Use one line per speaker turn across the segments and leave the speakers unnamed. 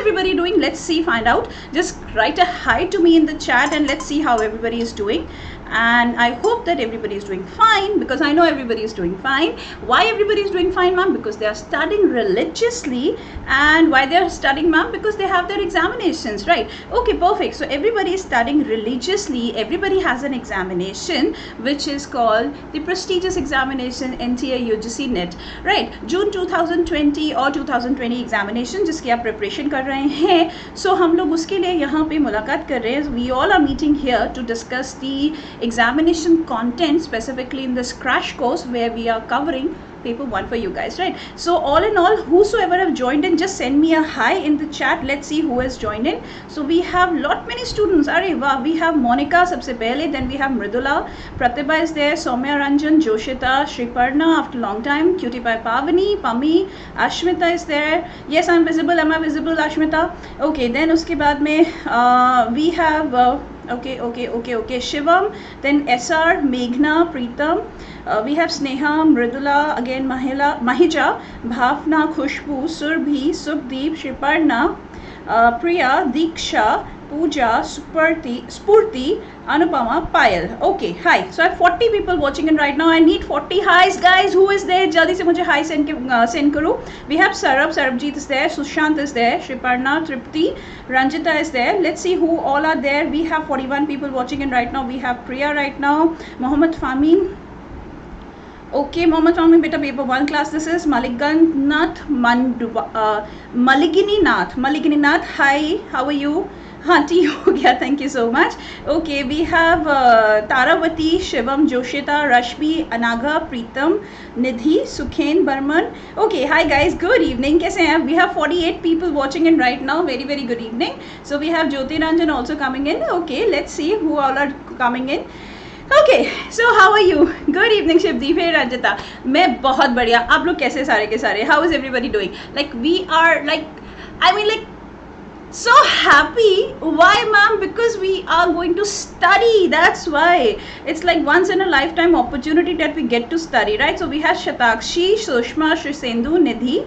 everybody doing? Let's see, find out. Just write a hi to me in the chat and let's see how everybody is doing. And I hope that everybody is doing fine, because I know everybody is doing fine. Why everybody is doing fine, ma'am? Because they are studying religiously. And why they are studying, ma'am? Because they have their examinations, right? Okay, perfect. So everybody is studying religiously. Everybody has an examination which is called the prestigious examination NTA UGC NET, right? June 2020 or 2020 examination जिसकी आप preparation कर रहे हैं. So हम लोग उसके लिए यहाँ पे मुलाकात कर रहे हैं. We all are meeting here to discuss the examination content, specifically in this crash course where we are covering paper 1 for you guys, right? So all in all, whosoever have joined in, just send me a hi in the chat. Let's see who has joined in. So we have lot many students. Arey wow, we have Monica sabse pehle, then we have Mridula, Pratibha is there, Soumya Ranjan, Joshita, Shriparna after long time, Cutie Pie Pavani, Pami, Ashmita is there. Yes, I'm visible. Am I visible, Ashmita? Okay, then uske baad mein we have okay, Shivam, then SR, Meghna, Preetam, we have Sneha, Mridula, again Mahija, Bhavna, Khushbu, Surbhi, Subdeep, Shriparna, Priya, Diksha, Pooja, Spurti, Anupama, Payal. Okay, hi. So I have 40 people watching in right now. I need 40 highs, guys. Who is there? Jaldi se mujhe hi send karo. We have Sarabjeet is there, Sushant is there, Shriparna, Tripti, Ranjita is there. Let's see who all are there. We have 41 people watching in right now. We have Priya right now, Mohammed Fahmi. Okay, Mohammed Fahmi, beta paper 1 class. This is Maligini Nath. Hi, how are you? हाँ ठीक हो गया, thank you so much. Okay, we have Taravati, Shivam, Joshita, Rashmi, Anagha, Pritam, Nidhi, Sukhen Barman. Okay, hi guys, good evening. कैसे हैं? We have 48 people watching in right now. Very very good evening. So we have Jyoti Ranjan also coming in. Okay, let's see who all are coming in. Okay, so how are you? Good evening Shivdeep. Hey Ranjita, मैं बहुत बढ़िया. आप लोग कैसे सारे के सारे? How is everybody doing? Like we are like, I mean like so happy. Why, ma'am? Because we are going to study. That's why it's like once in a lifetime opportunity that we get to study, right? So we have Shatakshi, Sushma, Shrisendu, Nidhi,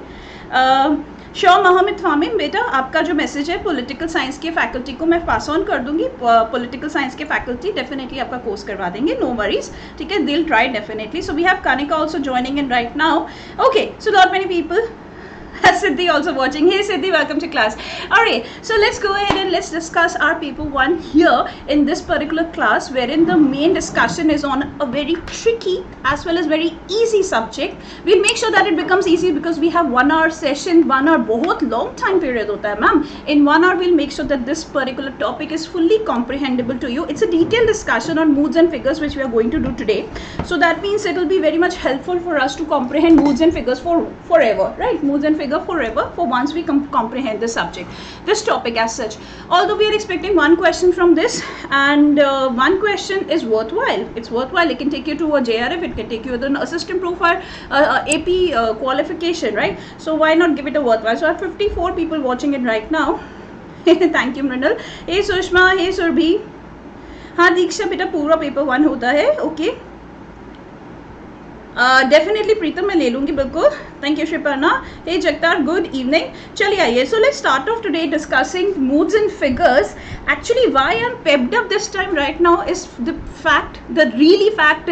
Shaw, Mohammed Fahmi. बेटा आपका जो message है political science के faculty को मैं पास on कर दूंगी. Political science के फैकल्टी डेफिनेटली आपका कोर्स करवा देंगे. नो वरीज, ठीक है. दिल try definitely. So we have Kanika also joining in right now. Okay, so not many people. Siddhi also watching. Hey Siddhi, welcome to class. Alright, so let's go ahead and let's discuss our paper 1 here in this particular class, wherein the main discussion is on a very tricky as well as very easy subject. We'll make sure that it becomes easy because we have 1 hour session. 1 hour बहुत long time period होता है ma'am. In 1 hour we'll make sure that this particular topic is fully comprehensible to you. It's a detailed discussion on moods and figures which we are going to do today. So that means it will be very much helpful for us to comprehend moods and figures for forever, right? Moods and figures forever for once we comprehend the subject, this topic as such. Although we are expecting 1 question from this, and 1 question is worthwhile. It's worthwhile. It can take you to a JRF. It can take you to an assistant profile, AP qualification, right? So why not give it a worthwhile? So I have 54 people watching it right now. Thank you, Mrinal. Hey Sushma, hey Surbhi. हाँ दीक्षा बेटा पूरा paper 1 होता है. Okay, definitely प्रीतम मैं ले लूँगी बिल्कुल. Thank you Shriparna. Hey Jagtar, good evening. चलिए आइए. So let's start off today discussing moods and figures. Actually, why I'm pepped up this time right now is the fact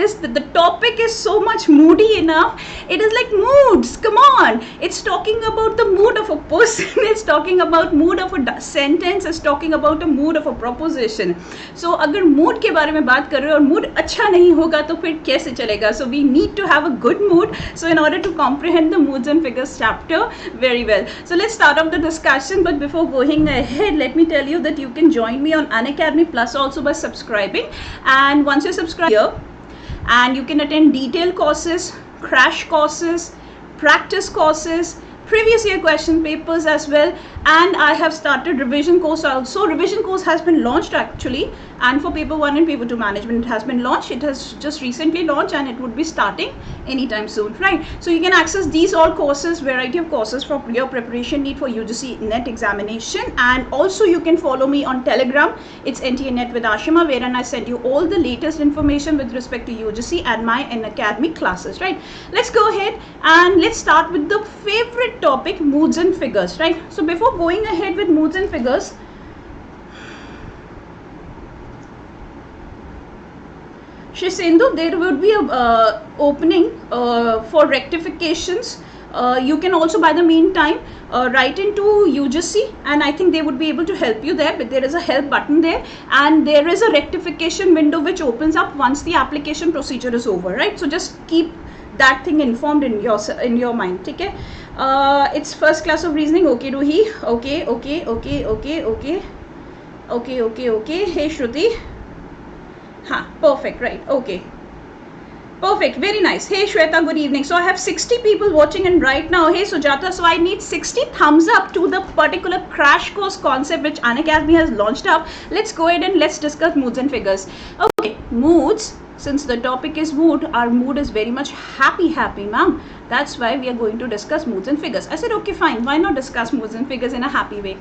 is that the topic is so much moody enough. It is like moods. Come on, it's talking about the mood of a person. It's talking about mood of a sentence. It's talking about a mood of a proposition. So अगर mood के बारे में बात कर रहे हो और mood अच्छा नहीं होगा तो फिर कैसे चलेगा? So we need to have a good mood. So in order to comprehend the moods and figures chapter very well. So let's start off the discussion. But before going ahead, let me tell you that you can join me on Unacademy Plus also by subscribing. And once you subscribe here, and you can attend detailed courses, crash courses, practice courses, previous year question papers as well, and I have started revision course also. Revision course has been launched actually, and for paper 1 and paper 2 management it has been launched. It has just recently launched and it would be starting anytime soon, right? So you can access these all courses, variety of courses for your preparation need for UGC NET examination. And also you can follow me on Telegram. It's NTA NET with Ashima, wherein I send you all the latest information with respect to UGC and my Unacademy classes, right? Let's go ahead and let's start with the favorite favorite topic, moods and figures, right? So before going ahead with moods and figures, Shishendu, there would be a opening for rectifications. You can also, by the meantime, write into UGC, and I think they would be able to help you there. But there is a help button there, and there is a rectification window which opens up once the application procedure is over, right? So just keep that thing informed in your mind. Okay? It's first class of reasoning. Okay, Ruhi. Okay. Hey, Shruti. Perfect, right? Okay. Perfect, very nice. Hey Shweta, good evening. So I have 60 people watching, and right now, hey Sujata, so I need 60 thumbs up to the particular crash course concept which Unacademy has launched up. Let's go ahead and let's discuss moods and figures. Okay, moods, since the topic is mood, our mood is very much happy, ma'am. That's why we are going to discuss moods and figures. I said, okay, fine. Why not discuss moods and figures in a happy way?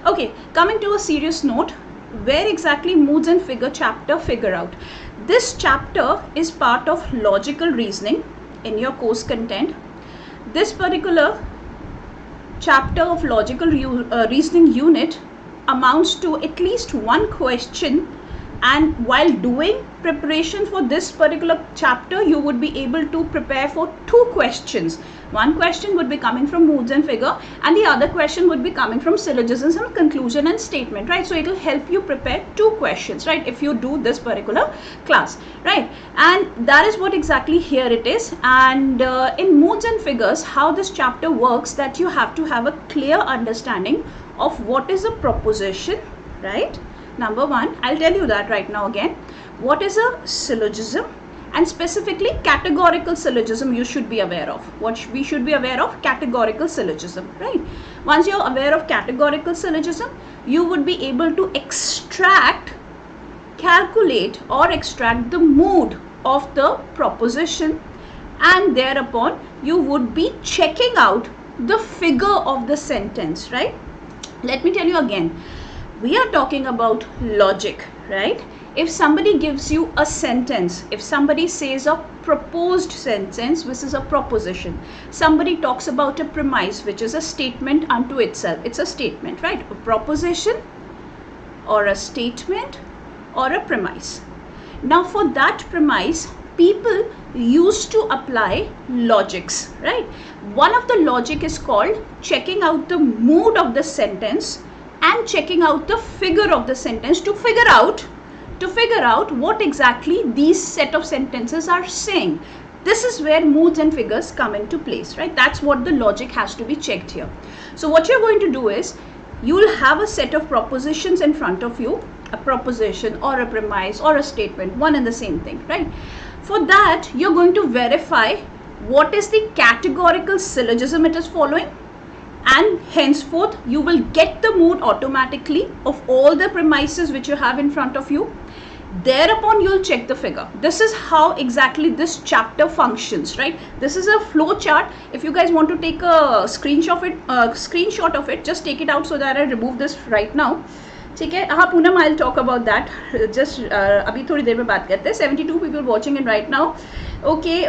Okay, coming to a serious note, where exactly moods and figure chapter figure out? This chapter is part of logical reasoning in your course content. This particular chapter of logical reasoning unit amounts to at least one question, and while doing preparation for this particular chapter, you would be able to prepare for two questions. One question would be coming from moods and figure, and the other question would be coming from syllogisms and conclusion and statement, right? So it will help you prepare two questions, right, if you do this particular class, right? And that is what exactly here it is. And in moods and figures, how this chapter works, that you have to have a clear understanding of what is a proposition, right? Number one, I'll tell you that right now again. What is a syllogism? And specifically categorical syllogism you should be aware of. What we should be aware of? Categorical syllogism, right? Once you're aware of categorical syllogism, you would be able to calculate or extract the mood of the proposition, and thereupon you would be checking out the figure of the sentence, right? Let me tell you again. We are talking about logic, right? If somebody gives you a sentence, if somebody says a proposed sentence, which is a proposition, somebody talks about a premise, which is a statement unto itself. It's a statement, right? A proposition or a statement or a premise. Now for that premise, people used to apply logics, right? One of the logic is called checking out the mood of the sentence and checking out the figure of the sentence to figure out what exactly these set of sentences are saying. This is where moods and figures come into place, right? That's what the logic has to be checked here. So what you're going to do is, you will have a set of propositions in front of you, a proposition or a premise or a statement, one and the same thing, right? For that, you're going to verify what is the categorical syllogism it is following, and henceforth you will get the mood automatically of all the premises which you have in front of you. Thereupon you'll check the figure. This is how exactly this chapter functions, right? This is a flow chart. If you guys want to take a screenshot of it, just take it out so that I remove this right now. ठीक है, हाँ Poonam, I'll talk about that. Just अभी थोड़ी देर में बात करते हैं. 72 people watching it right now. Okay.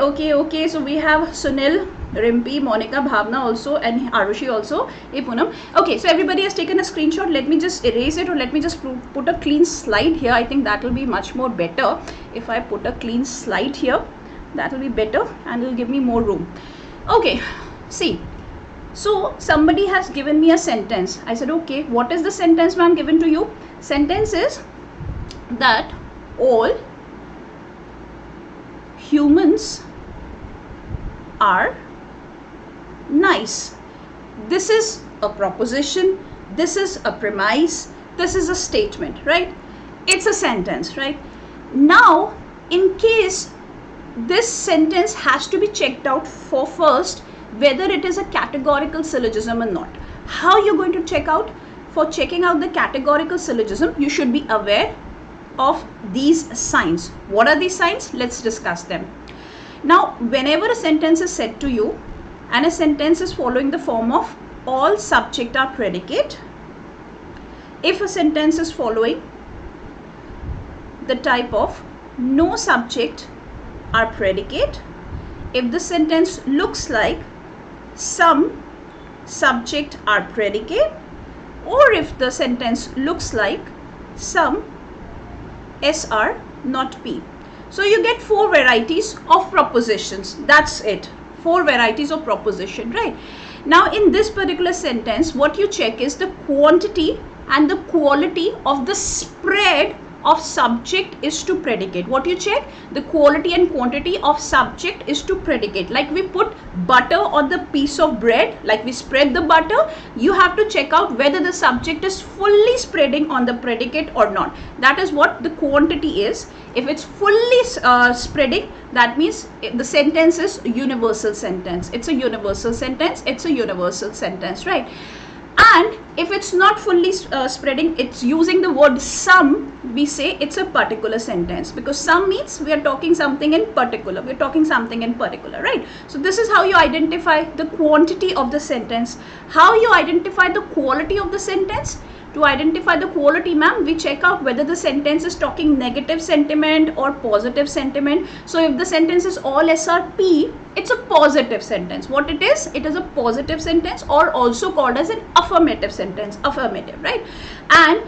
So we have Sunil, Rimpi, Monica, Bhavna also, and Arushi also. Hey Poonam. Okay, so everybody has taken a screenshot. Let me just erase it, or let me just put a clean slide here. I think that will be much more better if I put a clean slide here. That will be better and it will give me more room. Okay, see. So somebody has given me a sentence. I said, okay, what is the sentence ma'am given to you? Sentence is that all humans are nice. This is a proposition, this is a premise, this is a statement, right? It's a sentence, right? Now, in case this sentence has to be checked out for first, whether it is a categorical syllogism or not. How you're going to check out? For checking out the categorical syllogism, you should be aware of these signs. What are these signs? Let's discuss them. Now, whenever a sentence is said to you, and a sentence is following the form of all subject are predicate, if a sentence is following the type of no subject are predicate, if the sentence looks like some subject are predicate, or if the sentence looks like some S are not P. So you get 4 varieties of propositions. That's it. 4 varieties of proposition, right? Now in this particular sentence, what you check is the quantity and the quality of the spread of subject is to predicate. What you check? The quality and quantity of subject is to predicate. Like we put butter on the piece of bread, like we spread the butter, you have to check out whether the subject is fully spreading on the predicate or not. That is what the quantity is. If it's fully spreading, that means the sentence is universal sentence. It's a universal sentence. It's a universal sentence, right? And if it's not fully spreading, it's using the word some, we say it's a particular sentence, because some means we are talking something in particular. We're talking something in particular, right? So this is how you identify the quantity of the sentence. How you identify the quality of the sentence? To identify the quality, ma'am, we check out whether the sentence is talking negative sentiment or positive sentiment. So if the sentence is all SRP, it's a positive sentence. What it is? It is a positive sentence, or also called as an affirmative sentence. Affirmative, right? And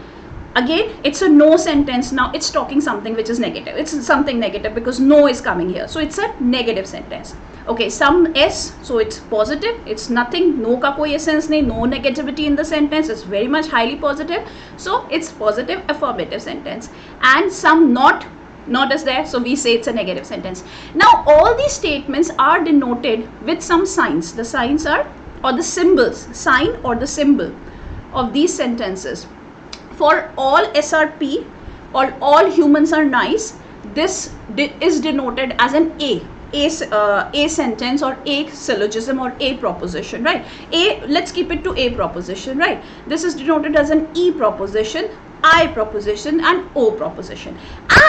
again, it's a no sentence. Now it's talking something which is negative. It's something negative because no is coming here. So it's a negative sentence. Okay, some S, so it's positive. It's nothing. No ka koi essence nahi. No negativity in the sentence. It's very much highly positive. So it's positive affirmative sentence. And some not is there. So we say it's a negative sentence. Now all these statements are denoted with some signs. The signs are, or the symbols, sign or the symbol of these sentences. For all SRP or all humans are nice, this is denoted as an A sentence or A syllogism or A proposition, right? Let's keep it to A proposition, right? This is denoted as an E proposition, I proposition and O proposition.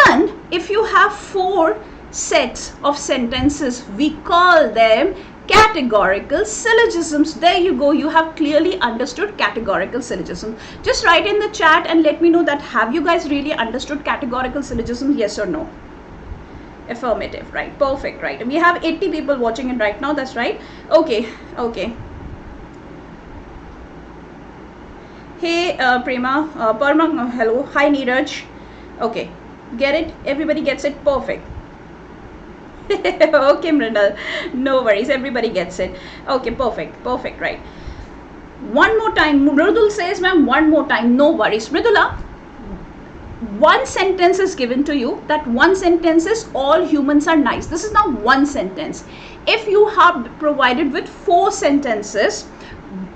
And if you have 4 sets of sentences, we call them categorical syllogisms. There you go. You have clearly understood categorical syllogism. Just write in the chat and let me know that have you guys really understood categorical syllogism? Yes or no? Affirmative, right? Perfect, right? We have 80 people watching it right now. That's right. Okay. Hey Prema, Parma, hello. Hi Neeraj. Okay, get it? Everybody gets it? Perfect. Okay, Mridal, no worries, everybody gets it. Okay, perfect, right? One more time, Mridul says, ma'am, one more time, no worries. Mridula, one sentence is given to you. That one sentence is all humans are nice. This is now one sentence. If you have provided with 4 sentences,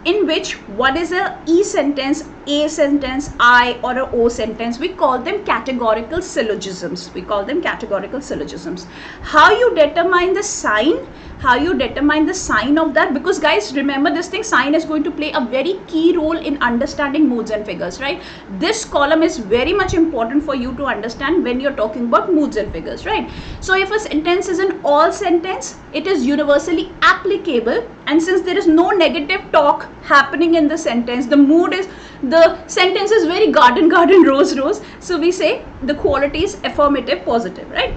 in which one is a E sentence, A sentence, I or a O sentence, we call them categorical syllogisms. We call them categorical syllogisms. How you determine the sign? How you determine the sign of that? Because guys, remember this thing, sign is going to play a very key role in understanding moods and figures, right? This column is very much important for you to understand when you're talking about moods and figures, right? So if a sentence is an all sentence, it is universally applicable, and since there is no negative talk happening in the sentence, the sentence is very garden, rose, so we say the quality is affirmative, positive, right?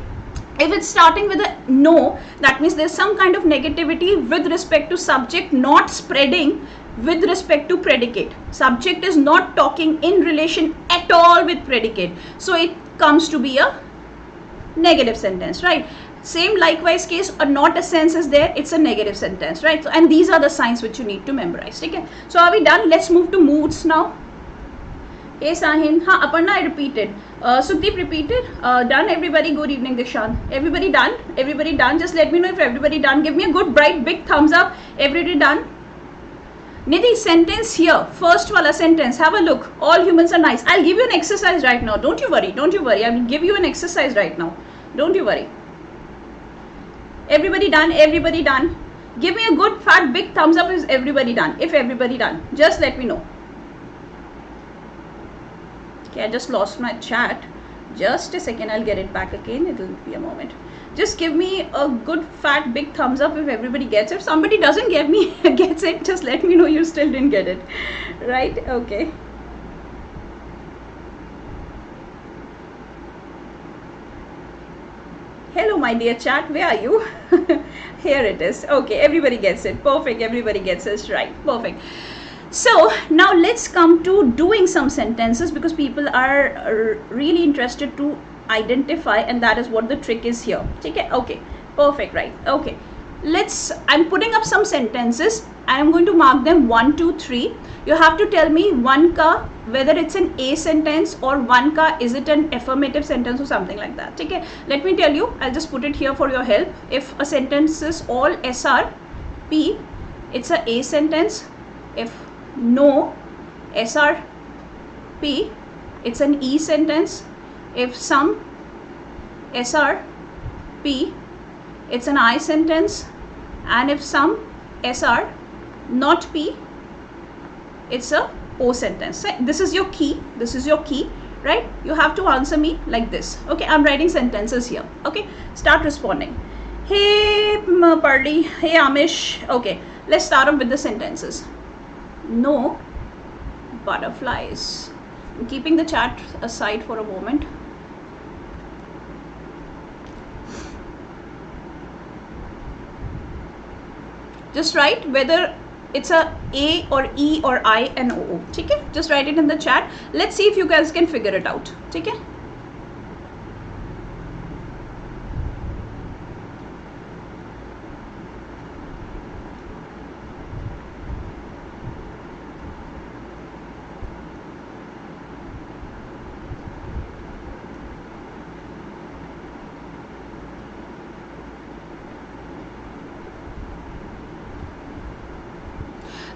If it's starting with a no, that means there's some kind of negativity with respect to subject, not spreading with respect to predicate. Subject is not talking in relation at all with predicate, so it comes to be a negative sentence, right? Same likewise case, a not a sense is there, it's a negative sentence, right? So, and these are the signs which you need to memorize. Okay, so are we done? Let's move to moods now. Hey Sahin, Aparna, I repeated. Sudeep repeated. Done, everybody. Good evening, Dishan. Everybody done? Everybody done? Just let me know if everybody done. Give me a good bright big thumbs up. Everybody done? Nidhi, sentence here. First wala sentence. Have a look. All humans are nice. I'll give you an exercise right now. Don't you worry. Don't you worry. I will give you an exercise right now. Don't you worry. Everybody done? Everybody done? Give me a good fat big thumbs up. Is everybody done? If everybody done, just let me know. Okay, I just lost my chat. Just a second, I'll get it back again. It'll be a moment. Just give me a good fat big thumbs up if everybody gets it. If somebody doesn't gets it, just let me know you still didn't get it. Right? Okay. Hello, my dear chat. Where are you? Here it is. Okay, everybody gets it. Perfect. Everybody gets it right. Perfect. So now let's come to doing some sentences, because people are really interested to identify, and that is what the trick is here. Okay. Okay. Perfect. Right. Okay. I'm putting up some sentences. I am going to mark them 1, 2, 3. You have to tell me one ka whether it's an A sentence, or one ka is it an affirmative sentence or something like that. Okay. Let me tell you. I'll just put it here for your help. If a sentence is all SRP, it's a A sentence. If no SRP, it's an E sentence. If some SRP, it's an I sentence. And if some SR not P, it's a O sentence. This is your key. This is your key, right? You have to answer me like this. Okay, I'm writing sentences here. Okay, start responding. Hey Pardi, hey Amish. Okay, let's start off with the sentences. No butterflies. I'm keeping the chat aside for a moment. Just write whether it's a or E or I and O. Okay? Just write it in the chat. Let's see if you guys can figure it out. Okay?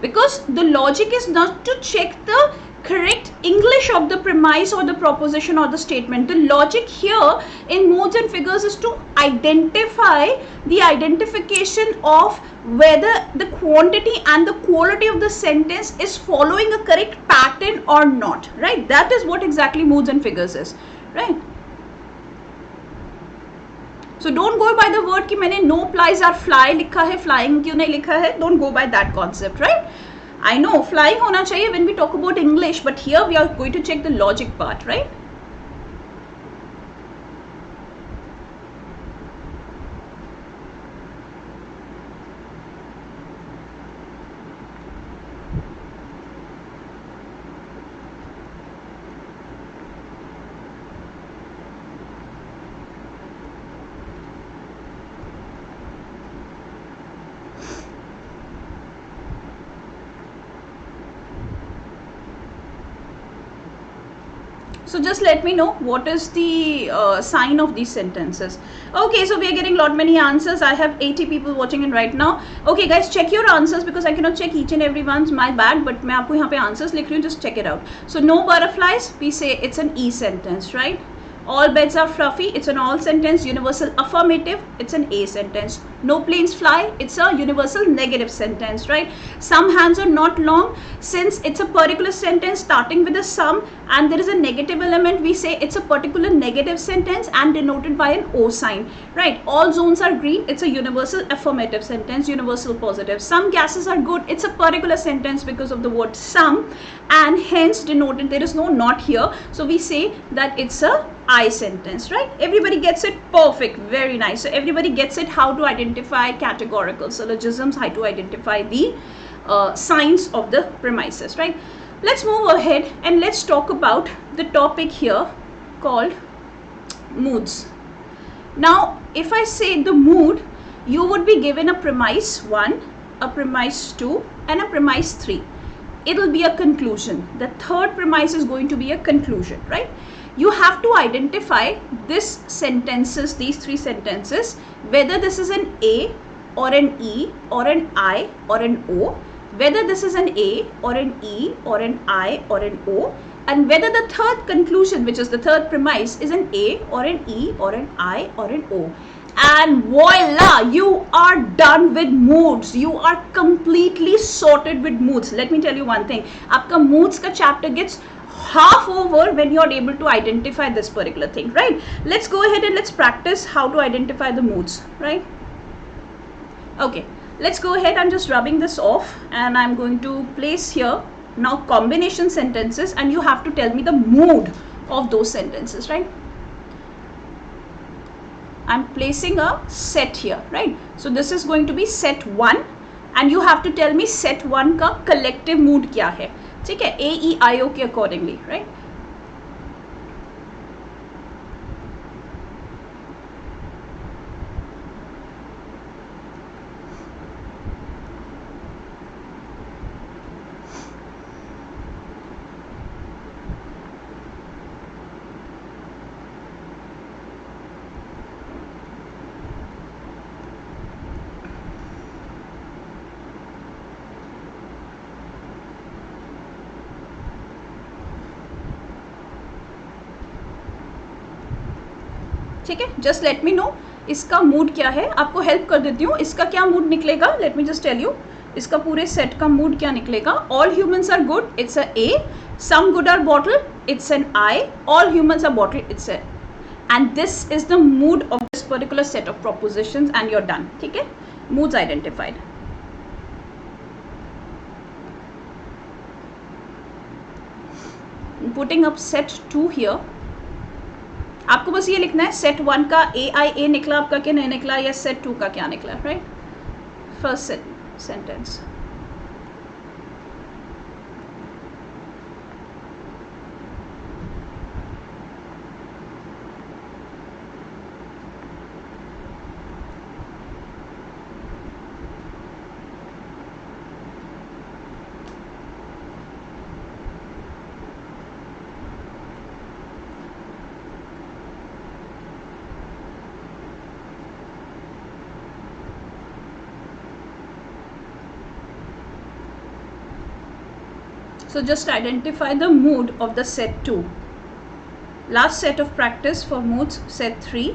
Because the logic is not to check the correct English of the premise or the proposition or the statement. The logic here in modes and figures is to identify the identification of whether the quantity and the quality of the sentence is following a correct pattern or not, right? That is what exactly modes and figures is, right? So don't go by the word कि मैंने no flies are fly लिखा है, flying क्यों नहीं लिखा है. Don't go by that concept, right? I know flying होना चाहिए when we talk about English, but here we are going to check the logic part, right? So just let me know what is the sign of these sentences. Okay, so we are getting lot many answers. I have 80 people watching in right now. Okay guys, check your answers because I cannot check each and everyone's, my bad, but मैं आपको यहाँ पे answers लिख रही हूँ, just check it out. So no butterflies, we say it's an E sentence, right? All beds are fluffy, it's an all sentence. Universal affirmative, it's an A sentence. No planes fly, it's a universal negative sentence, right? Some hands are not long, since it's a particular sentence starting with a some and there is a negative element, we say it's a particular negative sentence and denoted by an O sign, right? All zones are green, it's a universal affirmative sentence. Universal positive, some gases are good, it's a particular sentence because of the word some and hence denoted, there is no not here, so we say that it's a I sentence, right? Everybody gets it? Perfect. Very nice. So everybody gets it how to identify categorical syllogisms, how to identify the signs of the premises, right? Let's move ahead and let's talk about the topic here called moods. Now, if I say the mood, you would be given a premise 1, a premise 2 and a premise 3. It will be a conclusion. The third premise is going to be a conclusion, right? You have to identify these sentences, these three sentences, whether this is an A or an E or an I or an O, whether this is an A or an E or an I or an O, and whether the third conclusion, which is the third premise, is an A or an E or an I or an O. And voila, you are done with moods. You are completely sorted with moods. Let me tell you one thing. Aapka moods ka chapter gets half over when you are able to identify this particular thing, right? Let's go ahead and let's practice how to identify the moods, right? Okay, let's go ahead. I'm just rubbing this off and I'm going to place here now combination sentences and you have to tell me the mood of those sentences, right? I'm placing a set here, right? So this is going to be set 1 and you have to tell me set 1 का collective mood क्या है, ठीक है, A, E, I, O के accordingly, right? ठीक है, just let me know इसका mood क्या है, आपको हेल्प कर देती हूँ. इसका क्या मूड निकलेगा, let me just tell you. इसका पूरे सेट का मूड क्या निकलेगा. All humans are good, it's a A. Some good are bottle, it's an I. All humans are bottle, it's A. And this is the mood of this particular set of propositions and your done. ठीक है, moods identified. Putting up set 2 here. आपको बस ये लिखना है set 1 का ए निकला आपका क्या नहीं निकला, या सेट 2 का क्या निकला, right. First sentence. So just identify the mood of the set 2. Last set of practice for moods, set 3.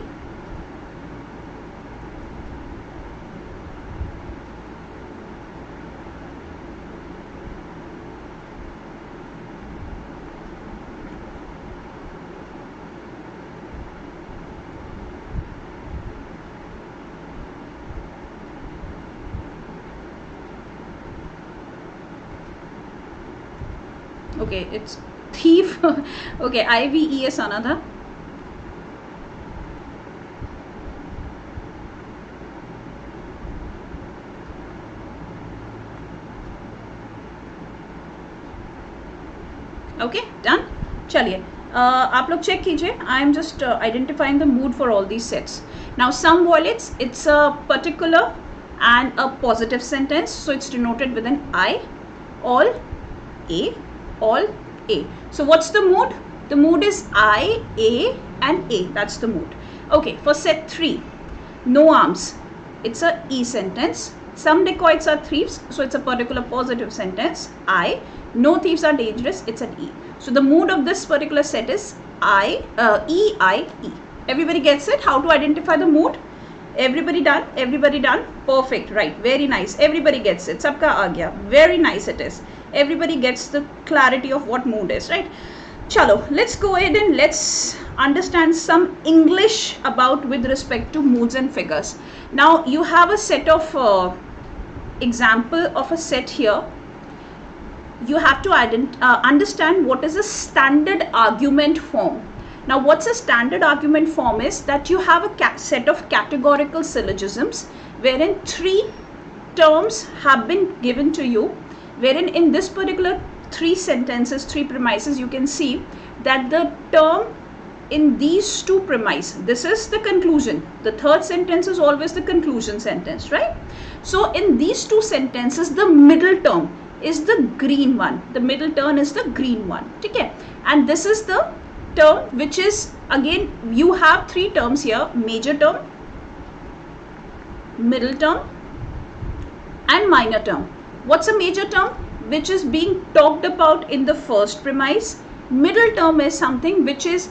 Okay, it's thief. Okay, IVES आना था. Okay, done. चलिए आप लोग चेक कीजिए. I am just identifying the mood for all these sets. Now some vowels, it's a particular and a positive sentence, so it's denoted with an I. All A. All A. So what's the mood? The mood is I, A and A. That's the mood. Okay, for set 3, no arms. It's a E sentence. Some dacoits are thieves, so it's a particular positive sentence. I. No thieves are dangerous. It's an E. So the mood of this particular set is I, E, I, E. Everybody gets it? How to identify the mood? Everybody done? Everybody done? Perfect. Right. Very nice. Everybody gets it. Sabka aa gaya. Very nice it is. Everybody gets the clarity of what mood is, right? Chalo, let's go ahead and let's understand some English about with respect to moods and figures. Now you have a set of example of a set here. You have to understand what is a standard argument form. Now what's a standard argument form is that you have a set of categorical syllogisms wherein 3 terms have been given to you, wherein in this particular 3 sentences, 3 premises, you can see that the term in these 2 premises, this is the conclusion. The third sentence is always the conclusion sentence, right? So in these 2 sentences, the middle term is the green one. The middle term is the green one. Okay? And this is the term which is, again, you have 3 terms here: major term, middle term and minor term. What's a major term? Which is being talked about in the first premise. Middle term is something which is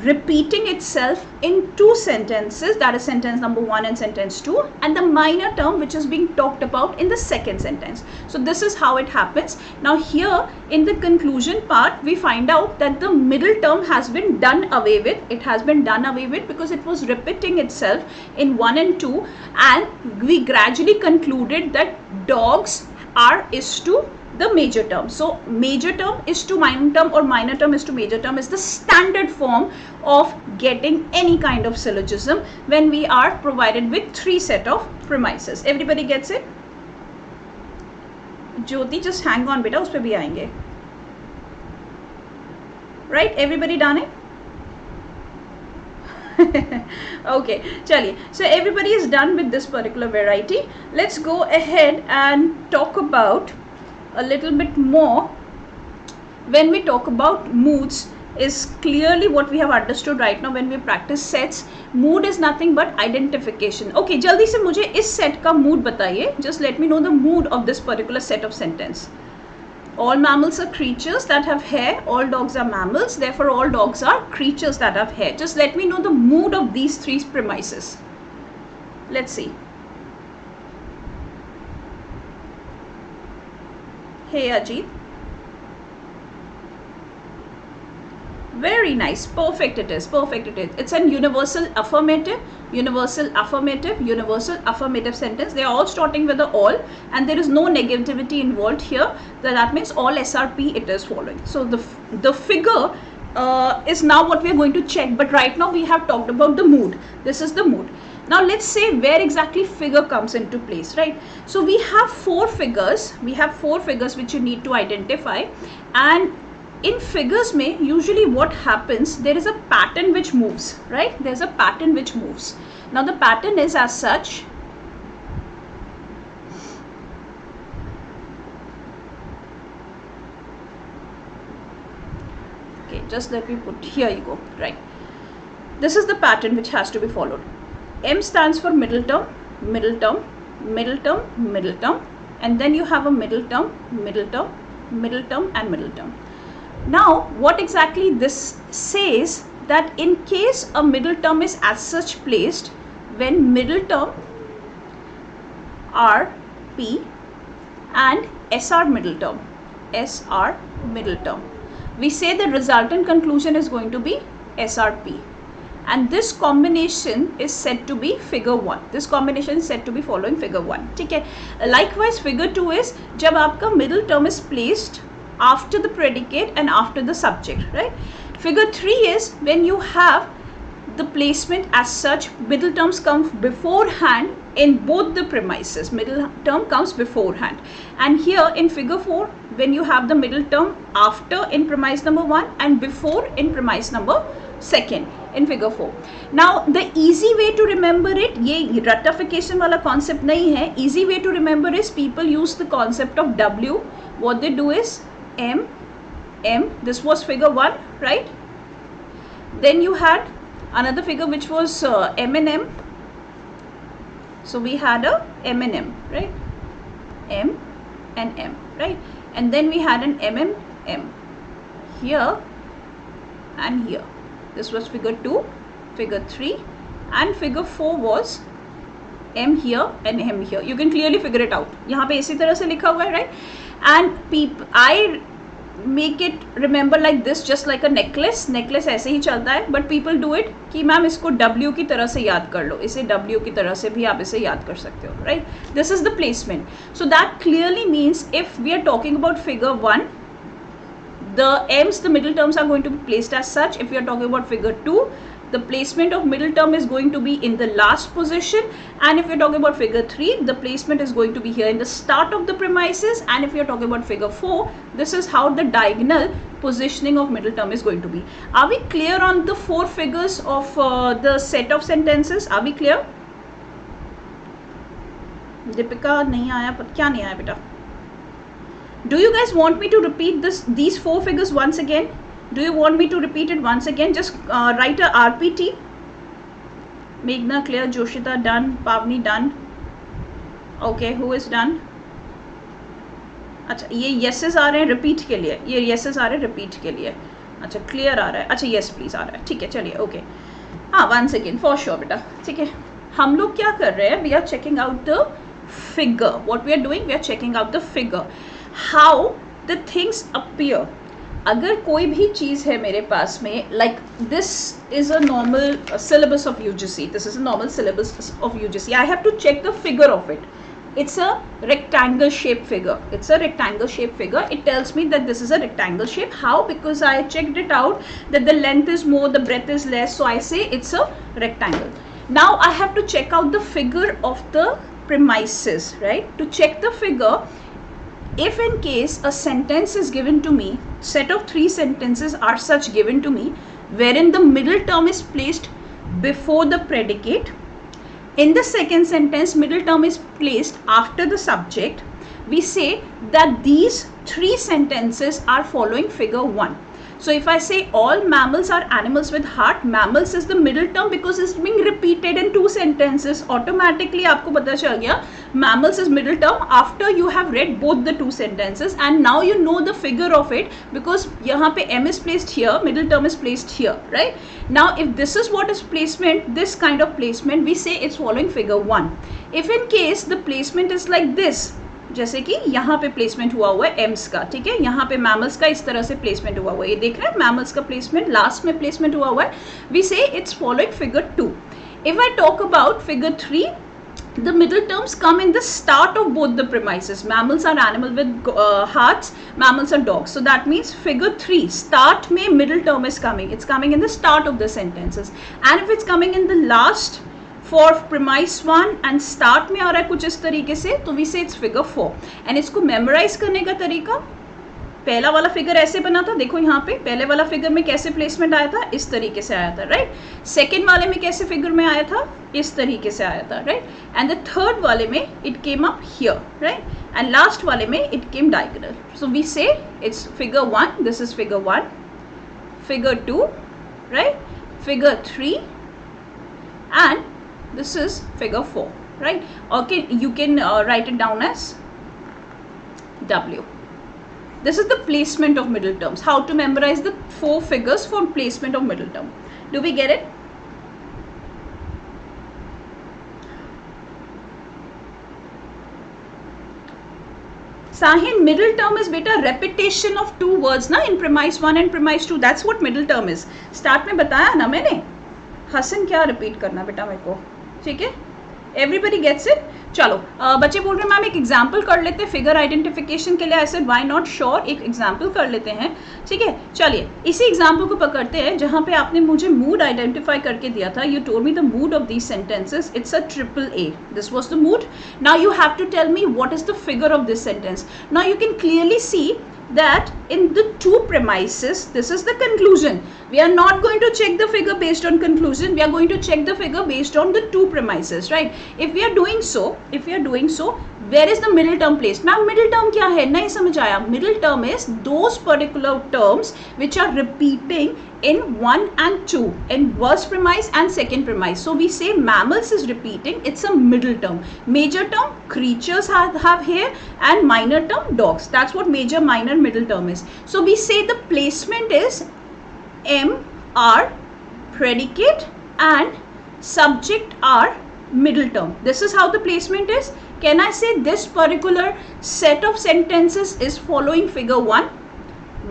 repeating itself in 2 sentences, that is sentence number 1 and sentence 2, and the minor term which is being talked about in the second sentence. So this is how it happens. Now here in the conclusion part, we find out that the middle term has been done away with. It has been done away with because it was repeating itself in 1 and 2, and we gradually concluded that dogs are is to the major term. So major term is to minor term or minor term is to major term is the standard form of getting any kind of syllogism when we are provided with 3 set of premises. Everybody gets it? Jyoti, just hang on beta, उस पे भी आएंगे. Right? Everybody done it? Okay, chaliye. So everybody is done with this particular variety. Let's go ahead and talk about a little bit more. When we talk about moods, is clearly what we have understood right now when we practice sets. Mood is nothing but identification. Okay, jaldi se mujhe is set ka mood bataiye. Just let me know the mood of this particular set of sentence. All mammals are creatures that have hair. All dogs are mammals. Therefore, all dogs are creatures that have hair. Just let me know the mood of these 3 premises. Let's see. Hey, Ajit. Very nice. Perfect it is. Perfect it is. It's an universal affirmative, universal affirmative, universal affirmative sentence. They are all starting with the all and there is no negativity involved here. That means all SRP it is following. So the figure is now what we are going to check. But right now we have talked about the mood. This is the mood. Now let's say where exactly figure comes into place, right? So we have 4 figures. We have 4 figures which you need to identify. And in figures mein usually what happens, there is a pattern which moves, right? There's a pattern which moves. Now the pattern is as such. Okay, just let me put, here you go, right? This is the pattern which has to be followed. M stands for middle term, middle term, middle term, middle term, and then you have a middle term, middle term, middle term and middle term. Now what exactly this says, that in case a middle term is as such placed, when middle term R, P and SR middle term, SR middle term, we say the resultant conclusion is going to be SRP. And this combination is said to be figure 1. This combination is said to be following figure 1. ठीक है. Likewise figure 2 is जब आपका middle term is placed after the predicate and after the subject, right? Figure 3 is when you have the placement as such, middle terms come beforehand in both the premises. Middle term comes beforehand. And here in figure 4, when you have the middle term after in premise number 1 and before in premise number 2 in figure 4. Now the easy way to remember it, ये ratification वाला concept नहीं है. Easy way to remember is people use the concept of W. What they do is M, this was figure 1, right? Then you had another figure which was M and M. So we had a M and M, right? M and M, right? And then we had an M and M here and here. This was figure 2, figure 3 and figure 4 was M here and M here. You can clearly figure it out. यहाँ पे इसी तरह से लिखा हुआ है, right? And I make it remember like this, just like a necklace. Necklace ऐसे ही चलता है, but people do it कि मैम इसको W की तरह से याद कर लो, इसे W की तरह से भी आप इसे याद कर सकते हो, right? This is the placement. So that clearly means if we are talking about figure 1, the M's, the middle terms are going to be placed as such. If we are talking about figure 2, the placement of middle term is going to be in the last position, and if you're talking about figure 3, the placement is going to be here in the start of the premises, and if you're talking about figure 4, this is how the diagonal positioning of middle term is going to be. Are we clear on the 4 figures of the set of sentences? Are we clear? Deepika nahi aaya, but kya nahi aaya beta? Do you guys want me to repeat these 4 figures once again? Do you want me to repeat it once again? Just write a RPT. Meghna clear, Joshita done, Pavni done. Okay, who is done? अच्छा ये yeses आ रहे हैं repeat के लिए, ये yeses आ रहे हैं repeat के लिए. अच्छा clear आ रहा है, अच्छा yes please आ रहा है, ठीक है चलिए okay. हाँ once again for sure बेटा, ठीक है. हम लोग क्या कर रहे हैं? We are checking out the figure. What we are doing? We are checking out the figure. How the things appear. अगर कोई भी चीज़ है मेरे पास में, like this is a normal syllabus of UGC. This is a normal syllabus of UGC. I have to check the figure of it. It's a rectangle shaped figure. It's a rectangle shaped figure. It tells me that this is a rectangle shape. How? Because I checked it out that the length is more, the breadth is less. So I say it's a rectangle. Now I have to check out the figure of the premises, right? To check the figure, if in case a sentence is given to me, set of 3 sentences are such given to me, wherein the middle term is placed before the predicate. In the second sentence, middle term is placed after the subject. We say that these 3 sentences are following figure 1. So if I say all mammals are animals with heart, mammals is the middle term because it's being repeated in 2 sentences. Automatically आपको पता चल गया mammals is middle term after you have read both the 2 sentences, and now you know the figure of it because यहाँ पे M is placed here, middle term is placed here, right? Now if this is what is placement, this kind of placement, we say it's following figure 1. If in case the placement is like this, जैसे कि यहाँ पे placement हुआ हुआ है AIIMS का, ठीक है, यहाँ पे मैमल्स का इस तरह से प्लेसमेंट हुआ हुआ है, ये देख रहे हैं मैमल्स का प्लेसमेंट लास्ट में प्लेसमेंट हुआ हुआ है. We say it's following figure 2. If I talk about figure 3, the middle terms come in the start of both the premises. Mammals are animal with hearts, mammals are dogs. So that means figure 3 start में middle term is coming. It's coming in the start of the sentences. And if it's coming in the last for premise 1 and start में आ रहा है कुछ इस तरीके से, तो we say it's figure 4. And इसको memorize करने का तरीका, पहला वाला फिगर ऐसे बना था, देखो यहाँ पे पहले वाला फिगर में कैसे प्लेसमेंट आया था, इस तरीके से आया था, राइट. सेकेंड वाले में कैसे फिगर में आया था, इस तरीके से आया था, राइट. एंड द थर्ड वाले में it came up here, right. And last वाले में it came diagonal. So we say it's figure 1, this is figure 1, figure 2, right, figure 3 and this is figure 4, right? Okay, you can write it down as W. This is the placement of middle terms. How to memorize the 4 figures for placement of middle term. Do we get it? Sahin, middle term is beta repetition of 2 words na in premise 1 and premise 2. That's what middle term is. Start में बताया ना मैंने. हसन क्या repeat करना बेटा मेरे को, ठीक है. Everybody gets it. चलो बच्चे बोल रहे हैं मैम एक एग्जाम्पल कर लेते हैं फिगर आइडेंटिफिकेशन के लिए. ऐसे व्हाई नॉट, श्योर, एक एग्जाम्पल कर लेते हैं, ठीक है. चलिए इसी एग्जाम्पल को पकड़ते हैं जहाँ पे आपने मुझे मूड आइडेंटिफाई करके दिया था. You told me the mood of these sentences. It's a triple A. This was the mood. Now you have to tell me what is the figure of this sentence. Now you can clearly see that in the 2 premises, this is the conclusion. We are not going to check the figure based on conclusion. We are going to check the figure based on the 2 premises, right? If we are doing so, where is the middle term placed? Now middle term क्या है, नहीं समझ आया. Middle term is those particular terms which are repeating in 1 and 2, in first premise and second premise. So we say mammals is repeating, it's a middle term. Major term creatures have here, and minor term dogs. That's what major, minor, middle term is. So we say the placement is M R, predicate, and subject are middle term. This is how the placement is. Can I say this particular set of sentences is following figure 1?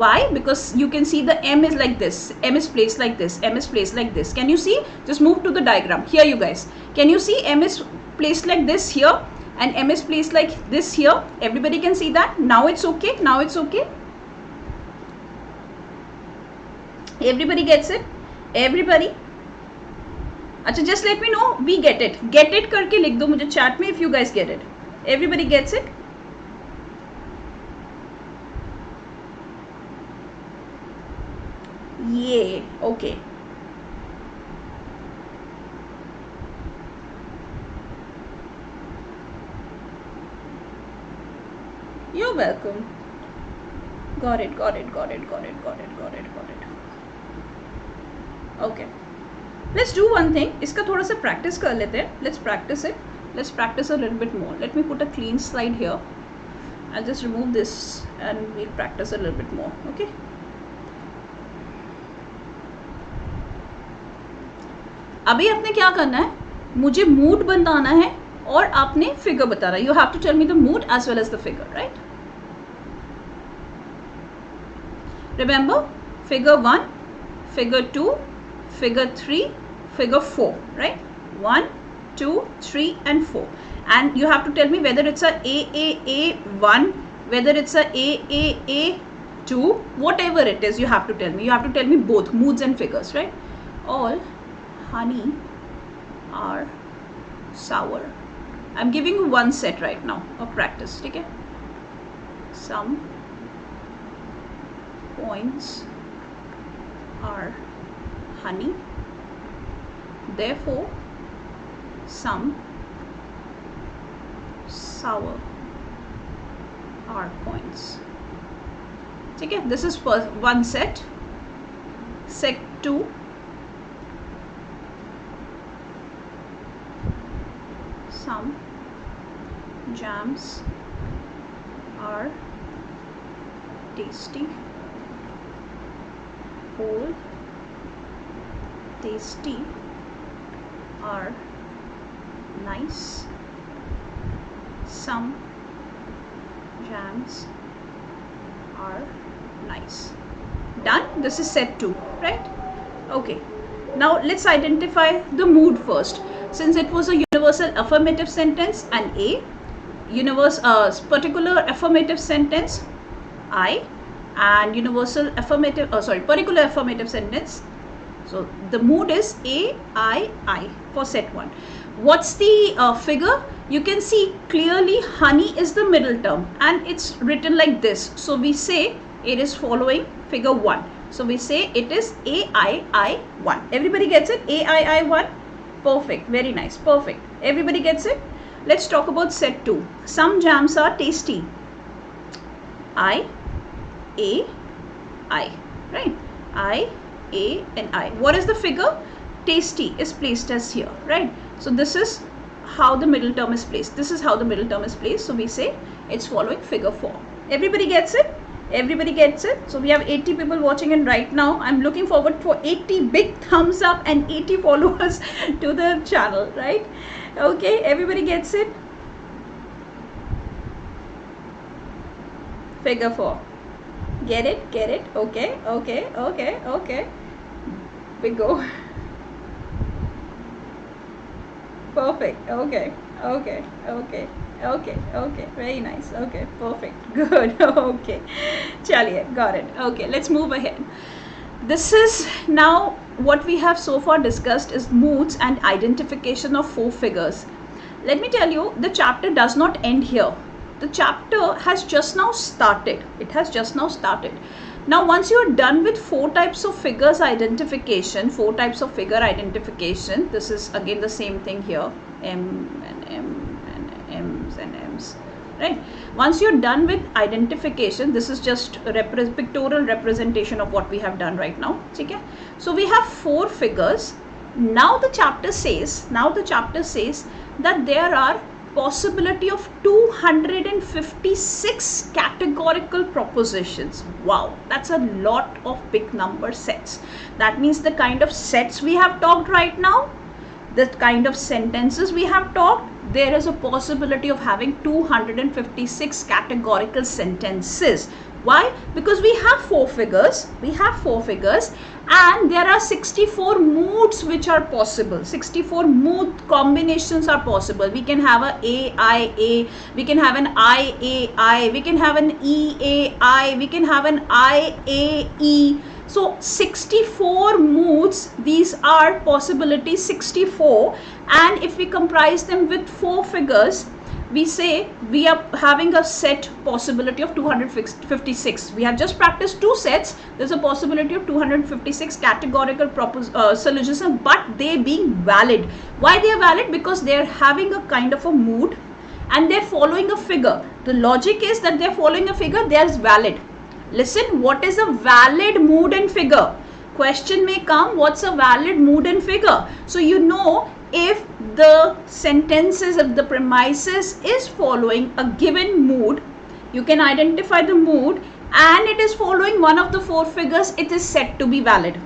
Why? Because you can see the M is like this, M is placed like this, M is placed like this. Can you see? Just move to the diagram. Here you guys. Can you see M is placed like this here and M is placed like this here? Everybody can see that? Now it's okay? Now it's okay? Everybody gets it? Everybody? अच्छा, just let me know we get it. Get it करके लिख दो मुझे chat में if you guys get it. Everybody gets it? Yeah, okay. You're welcome. Got it. Okay. Let's do one thing. इसका थोड़ा सा practice कर लेते हैं. Let's practice it. Let's practice a little bit more. Let me put a clean slide here. I'll just remove this and we'll practice a little bit more. Okay. अभी आपने क्या करना है, मुझे मूड बताना है और आपने फिगर बताना है. You have to tell me the mood as well as the figure, right. Remember figure 1, figure 2, figure 3, figure 4, right. 1, 2, 3 and 4. And you have to tell me whether it's a AAA1, whether it's a AAA2, whatever it is, you have to tell me. You have to tell me both moods and figures, right? All honey are sour. I'm giving you one set right now of practice, okay? Some points are honey, therefore some sour are points. Okay, this is first one set. Set 2. Some jams are tasty, whole, tasty are nice. Some jams are nice. Done? This is set 2, right? Okay. Now let's identify the mood first. Since it was a universal affirmative sentence and A, particular affirmative sentence I, and particular affirmative sentence. So the mood is I for set 1. What's the figure? You can see clearly honey is the middle term and it's written like this. So we say it is following figure 1. So we say it is AII1. Everybody gets it? AII1? Perfect. Very nice. Perfect. Everybody gets it? Let's talk about set 2. Some jams are tasty. I, A, I. Right? I, A and I. What is the figure? Tasty is placed as here. Right? So this is how the middle term is placed. This is how the middle term is placed. So we say it's following figure 4. Everybody gets it? Everybody gets it? So we have 80 people watching in right now. I'm looking forward for 80 big thumbs up and 80 followers to the channel, right? Okay, everybody gets it? Figure 4. Get it? Get it? Okay, okay, okay, okay. We go. Perfect. Okay, okay, okay. Okay, okay, very nice. Okay, perfect, good. Okay, chaliye, got it. Okay, let's move ahead. This is now what we have so far discussed is moods and identification of 4 figures. Let me tell you, the chapter does not end here. The chapter has just now started. It has just now started. Now once you are done with 4 types of figures identification, 4 types of figure identification, this is again the same thing here, M and M and M's and M's, right? Once you're done with identification, this is just a pictorial representation of what we have done right now. Okay? So we have 4 figures. Now the chapter says that there are possibility of 256 categorical propositions. Wow, that's a lot of big number sets. That means the kind of sets we have talked right now, the kind of sentences we have talked, there is a possibility of having 256 categorical sentences. Why? Because we have 4 figures. And there are 64 moods which are possible. 64 mood combinations are possible. We can have a AIA, we can have an IAI, we can have an EAI, we can have an IAE. So 64 moods, these are possibilities 64, and if we comprise them with 4 figures, we say we are having a set possibility of 256. We have just practiced 2 sets. There's a possibility of 256 categorical syllogism, but they being valid. Why they are valid? Because they are having a kind of a mood and they're following a figure. The logic is that they're following a figure, there's valid. Listen, what is a valid mood and figure? Question may come, what's a valid mood and figure? So you know, if the sentences, if the premises is following a given mood, you can identify the mood and it is following one of the 4 figures, it is said to be valid.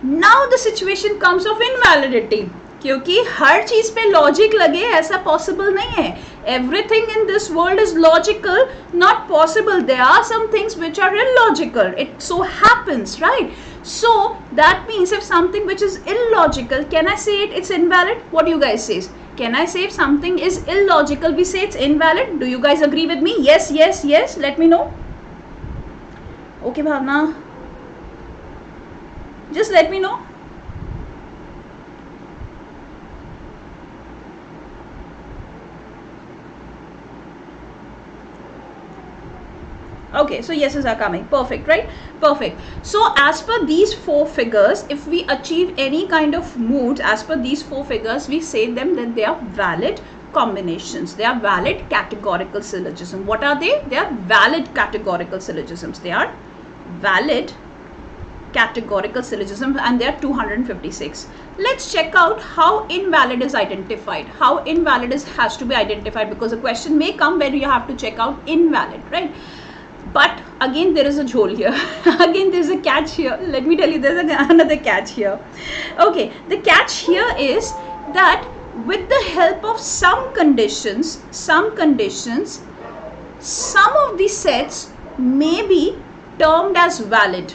Now the situation comes of invalidity. क्योंकि हर चीज पे logic लगे ऐसा possible नहीं है. Everything in this world is logical, not possible. There are some things which are illogical. It so happens, right? So that means if something which is illogical, can I say it's invalid? What do you guys say? Can I say if something is illogical, we say it's invalid? Do you guys agree with me? Yes, yes, yes. Let me know. Okay, Bhavna. Just let me know. Okay, so yeses are coming. Perfect, right? Perfect. So as per these 4 figures, if we achieve any kind of moods as per these 4 figures, we say them that they are valid combinations. They are valid categorical syllogism. What are they? They are valid categorical syllogisms. They are valid categorical syllogism, and there are 256. Let's check out how invalid is identified. How invalid has to be identified, because a question may come where you have to check out invalid, right? But again, there is a jhol here. Again, there is a catch here. Let me tell you, there is another catch here. Okay, the catch here is that with the help of some conditions, some of the sets may be termed as valid.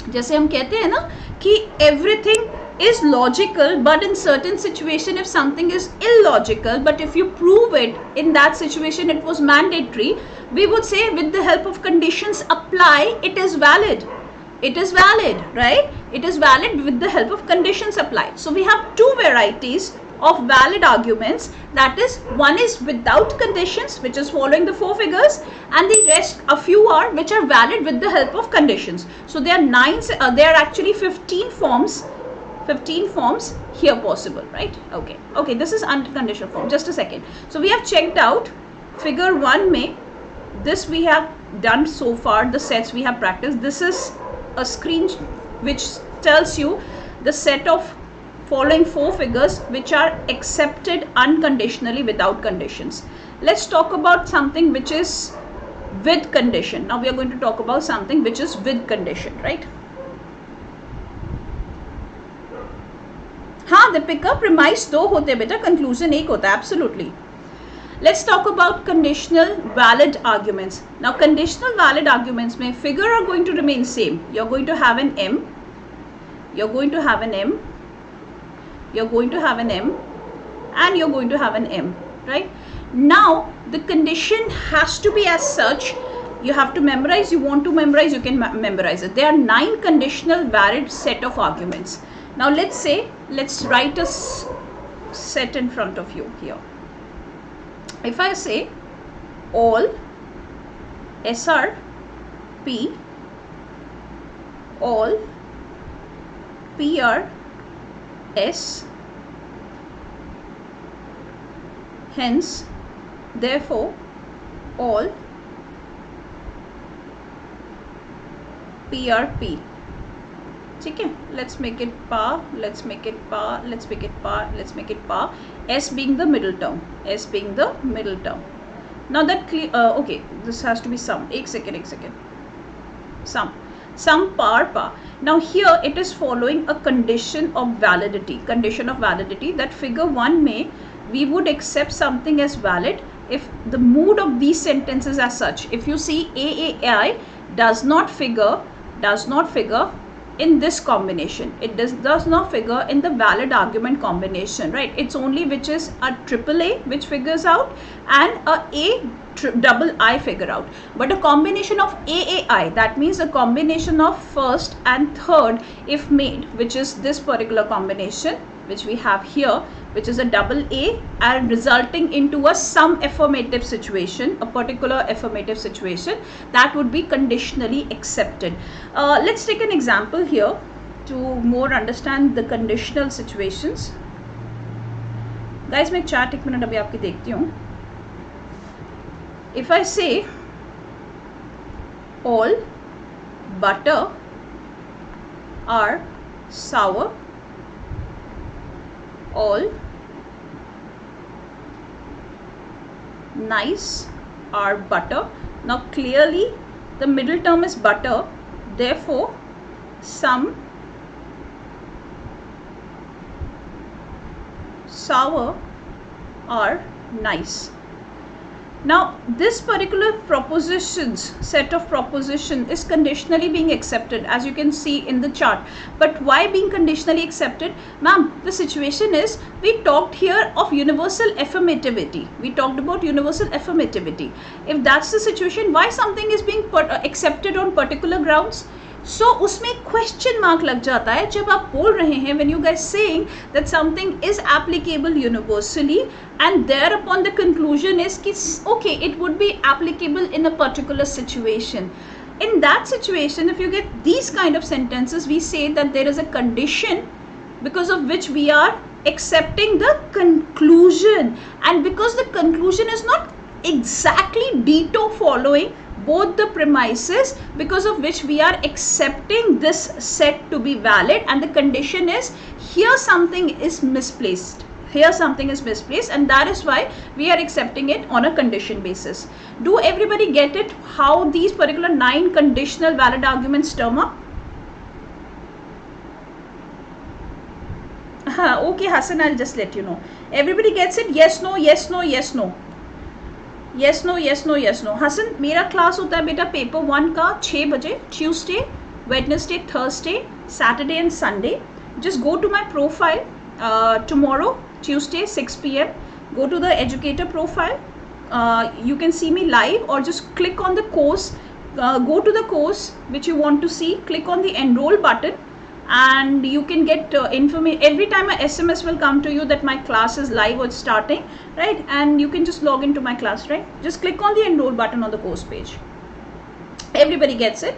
जैसे हम कहते हैं ना कि everything is logical, but in certain situation if something is illogical, but if you prove it in that situation it was mandatory, we would say with the help of conditions apply, it is valid. It is valid, right? It is valid with the help of conditions applied. So we have 2 varieties of valid arguments, that is, one is without conditions, which is following the 4 figures, and the rest, a few are which are valid with the help of conditions. So there are there are actually 15 forms here possible, right? Okay, this is unconditional form. Just a second. So we have checked out figure 1 में, this we have done so far, the sets we have practiced. This is a screen which tells you the set of following 4 figures which are accepted unconditionally without conditions. Let's talk about something which is with condition. Now we are going to talk about something which is with condition, right? हाँ Deepika, premise 2 होते बेटा, conclusion 1 होता है. Absolutely. Let's talk about conditional valid arguments. Now conditional valid arguments में figure are going to remain same. You're going to have an M, you're going to have an M, you're going to have an M, and you're going to have an M, right? Now the condition has to be as such. You have to memorize. You want to memorize, you can memorize it. There are 9 conditional valid set of arguments. Now let's write a set in front of you here. If I say all SRP, all PRS, hence, therefore, all PRP. Okay, let's make it par, let's make it par, let's make it par, let's make it par. S being the middle term, S being the middle term. Now that okay, this has to be sum. Ek second. Sum par. Now here it is following a condition of validity. Condition of validity that figure 1 may we would accept something as valid if the mood of these sentences as such. If you see AAI does not figure in this combination, it does not figure in the valid argument combination, right? It's only which is a AAA which figures out and a double I figure out. But a combination of AAI, that means a combination of first and third if made, which is this particular combination which we have here, which is a double A and resulting into a some affirmative situation, a particular affirmative situation, that would be conditionally accepted. Let's take an example here to more understand the conditional situations. Guys, मैं chat एक minute अभी आपकी देखती हूँ. If I say all butter are sour, all nice are butter. Now clearly the middle term is butter, therefore some sour are nice. Now this particular propositions, set of proposition is conditionally being accepted, as you can see in the chart. But why being conditionally accepted? Ma'am, the situation is, we talked here of universal affirmativity. We talked about universal affirmativity. If that's the situation, why something is being accepted on particular grounds? So उसमें question mark लग जाता है जब आप बोल रहे हैं, when you guys saying that something is applicable universally and thereupon the conclusion is कि okay, it would be applicable in a particular situation. In that situation, if you get these kind of sentences, we say that there is a condition because of which we are accepting the conclusion, and because the conclusion is not exactly ditto following both the premises, because of which we are accepting this set to be valid, and the condition is here something is misplaced, here something is misplaced, and that is why we are accepting it on a condition basis. Do everybody get it, how these particular 9 conditional valid arguments term up? Okay Hassan, I'll just let you know. Everybody gets it? Yes, no, yes, no, yes, no. Yes, no, yes, no, yes, no. Hasan, मेरा class होता है बेटा paper 1 का 6 बजे, Tuesday, Wednesday, Thursday, Saturday and Sunday. Just go to my profile tomorrow, Tuesday, 6 p.m. Go to the educator profile. You can see me live, or just click on the course. Go to the course which you want to see. Click on the enroll button, and you can get information. Every time a SMS will come to you that my class is live or starting, right? And you can just log into my class, right? Just click on the enroll button on the course page. Everybody gets it?